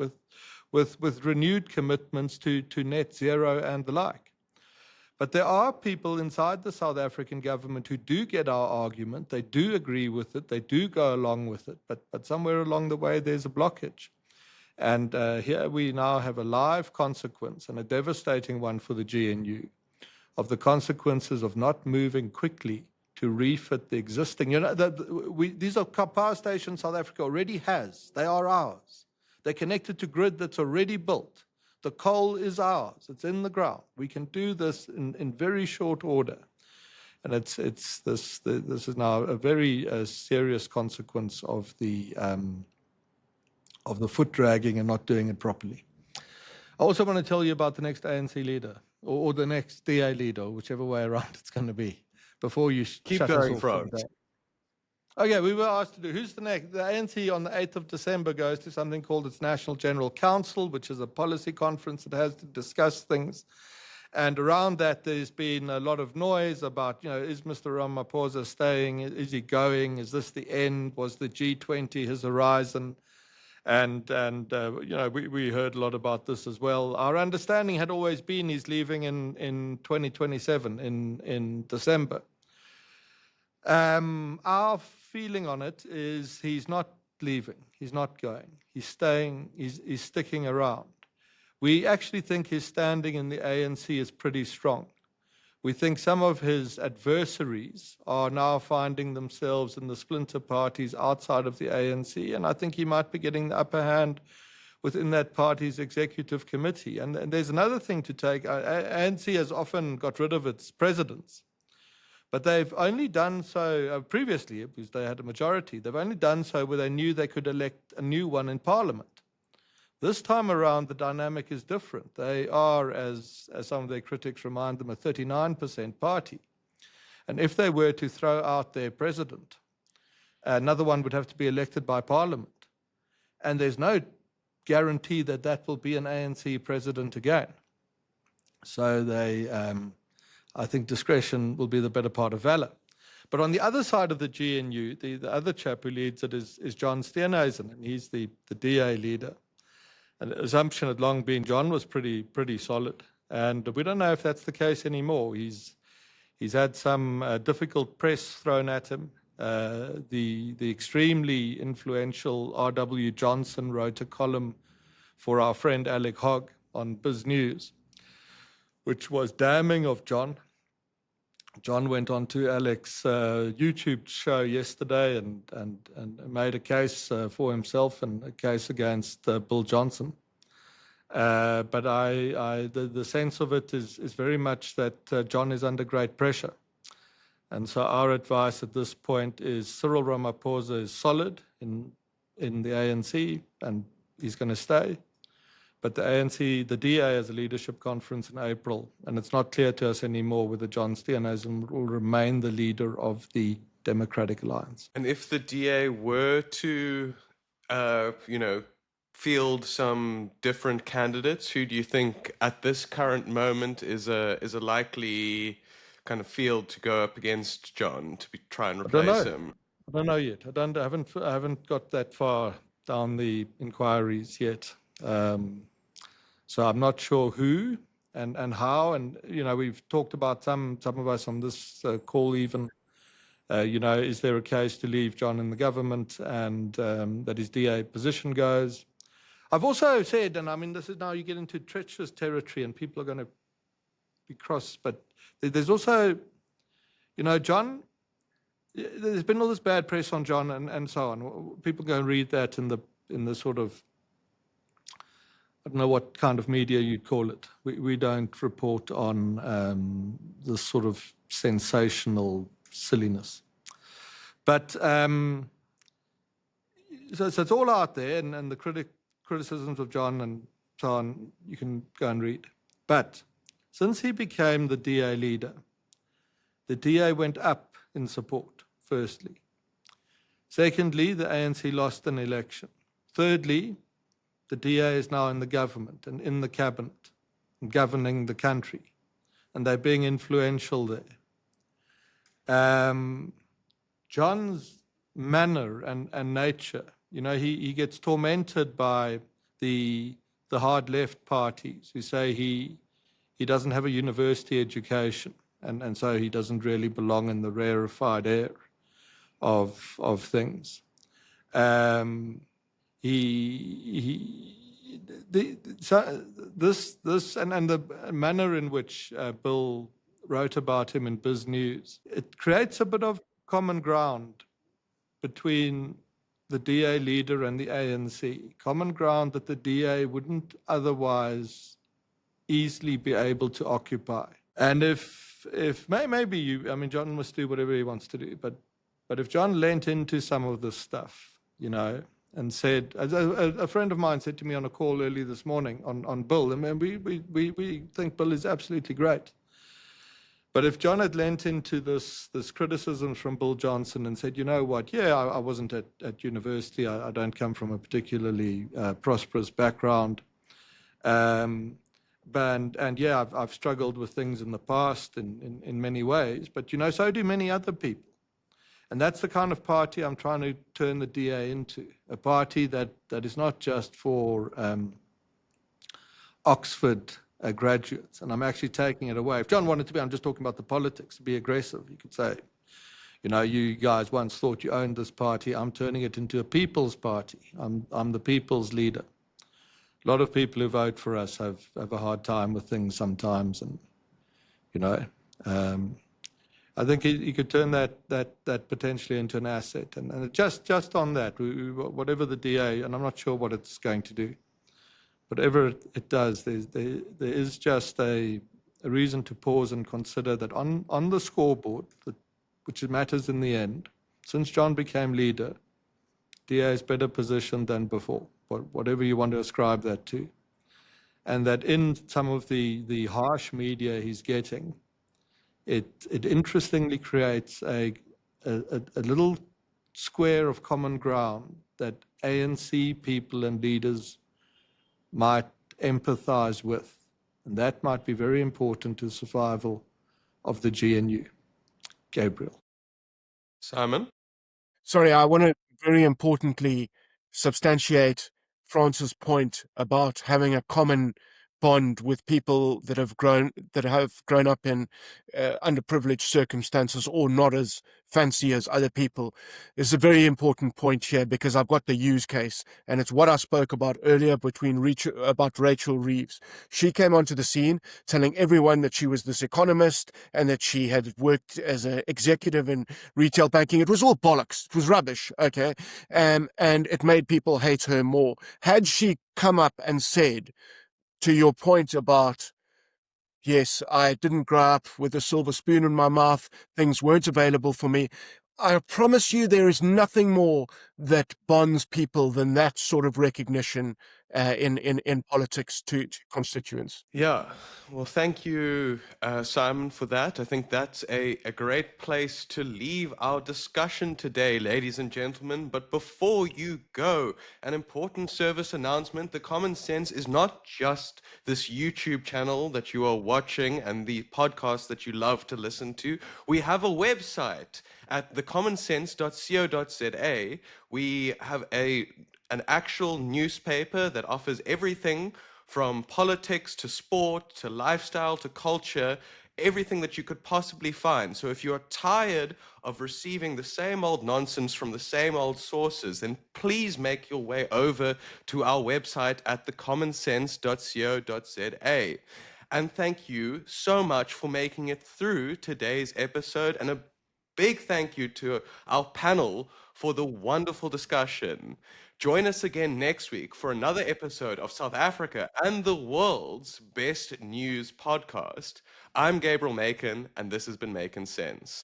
with renewed commitments to net zero and the like. But there are people inside the South African government who do get our argument, they do agree with it, they do go along with it, but somewhere along the way there's a blockage. And here we now have a live consequence, and a devastating one for the GNU, of the consequences of not moving quickly to refit the existing. These are power stations South Africa already has. They are ours. They're connected to grid that's already built. The coal is ours. It's in the ground. We can do this in very short order. And this is now a very serious consequence of the foot dragging and not doing it properly. I also want to tell you about the next ANC leader, or the next DA leader, whichever way around it's going to be, before you Keep shut going, us off. Frans. Okay, we were asked to do, who's the next? The ANC on the 8th of December goes to something called its National General Council, which is a policy conference that has to discuss things. And around that, there's been a lot of noise about, is Mr. Ramaphosa staying? Is he going? Is this the end? Was the G20 his horizon? And we heard a lot about this as well. Our understanding had always been he's leaving in 2027, in December. Our feeling on it is he's not leaving. He's not going. He's staying. He's sticking around. We actually think his standing in the ANC is pretty strong. We think some of his adversaries are now finding themselves in the splinter parties outside of the ANC, and I think he might be getting the upper hand within that party's executive committee. And there's another thing to take. ANC has often got rid of its presidents, but they've only done so previously, because they had a majority, they've only done so where they knew they could elect a new one in parliament. This time around, the dynamic is different. They are, as some of their critics remind them, a 39% party. And if they were to throw out their president, another one would have to be elected by parliament. And there's no guarantee that that will be an ANC president again. So I think discretion will be the better part of valor. But on the other side of the GNU, the other chap who leads it is John Steenhuisen, and he's the DA leader. And the assumption had long been John was pretty solid, and we don't know if that's the case anymore. He's had some difficult press thrown at him. The extremely influential R.W. Johnson wrote a column for our friend Alec Hogg on Biz News, which was damning of John. John went on to Alec's YouTube show yesterday and made a case for himself and a case against Bill Johnson. But the sense of it is very much that John is under great pressure. And so our advice at this point is Cyril Ramaphosa is solid in the ANC, and he's going to stay. But the ANC, the DA has a leadership conference in April, and it's not clear to us anymore whether John Steenhuisen will remain the leader of the Democratic Alliance. And if the DA were to, field some different candidates, who do you think at this current moment is a likely kind of field to go up against John to try and replace him? I don't know yet. I haven't got that far down the inquiries yet. So I'm not sure who and how. And, we've talked about some of us on this call even, is there a case to leave John in the government and that his DA position goes? I've also said, and I mean, this is now you get into treacherous territory and people are going to be cross. But there's also, John, there's been all this bad press on John and so on. People go and read that in the sort of, I don't know what kind of media you'd call it. We don't report on this sort of sensational silliness. But so it's all out there, and the criticisms of John and so on, you can go and read. But since he became the DA leader, the DA went up in support, firstly. Secondly, the ANC lost an election. Thirdly, the DA is now in the government and in the cabinet and governing the country, and they're being influential there. John's manner and nature, he gets tormented by the hard left parties who say he doesn't have a university education, and so he doesn't really belong in the rarefied air of things. This and the manner in which Bill wrote about him in Biz News, it creates a bit of common ground between the DA leader and the ANC, common ground that the DA wouldn't otherwise easily be able to occupy. And if maybe John must do whatever he wants to do, but if John leant into some of this stuff, and said, a friend of mine said to me on a call early this morning on Bill, and we think Bill is absolutely great. But if John had lent into this criticism from Bill Johnson and said, you know what, yeah, I wasn't at university, I don't come from a particularly prosperous background, and yeah, I've struggled with things in the past in many ways, but so do many other people. And that's the kind of party I'm trying to turn the DA into, a party that is not just for Oxford graduates. And I'm actually taking it away. If John wanted to be, I'm just talking about the politics, be aggressive. You could say, you guys once thought you owned this party. I'm turning it into a people's party. I'm the people's leader. A lot of people who vote for us have a hard time with things sometimes. And, I think he could turn that potentially into an asset. And just on that, whatever the DA, and I'm not sure what it's going to do, whatever it does, there is just a reason to pause and consider that on the scoreboard, which matters in the end, since John became leader, DA is better positioned than before, whatever you want to ascribe that to. And that in some of the harsh media he's getting, it interestingly creates a little square of common ground that ANC people and leaders might empathize with. And that might be very important to the survival of the GNU. Gabriel. Simon? Sorry, I want to very importantly substantiate France's point about having a common bond with people that have grown up in underprivileged circumstances or not as fancy as other people. Is a very important point here, because I've got the use case, and it's what I spoke about earlier about Rachel Reeves. She came onto the scene telling everyone that she was this economist and that she had worked as an executive in retail banking. It was all bollocks. It was rubbish, okay? And it made people hate her more. Had she come up and said, to your point about, yes, I didn't grow up with a silver spoon in my mouth, things weren't available for me, I promise you there is nothing more that bonds people than that sort of recognition in politics to constituents. Yeah, well, thank you, Simon, for that. I think that's a great place to leave our discussion today, ladies and gentlemen. But before you go, an important service announcement. The Common Sense is not just this YouTube channel that you are watching and the podcast that you love to listen to. We have a website at thecommonsense.co.za. We have an actual newspaper that offers everything from politics to sport to lifestyle to culture, everything that you could possibly find. So if you're tired of receiving the same old nonsense from the same old sources, then please make your way over to our website at thecommonsense.co.za. And thank you so much for making it through today's episode. And a big thank you to our panel for the wonderful discussion. Join us again next week for another episode of South Africa and the world's best news podcast. I'm Gabriel Makin, and this has been Making Sense.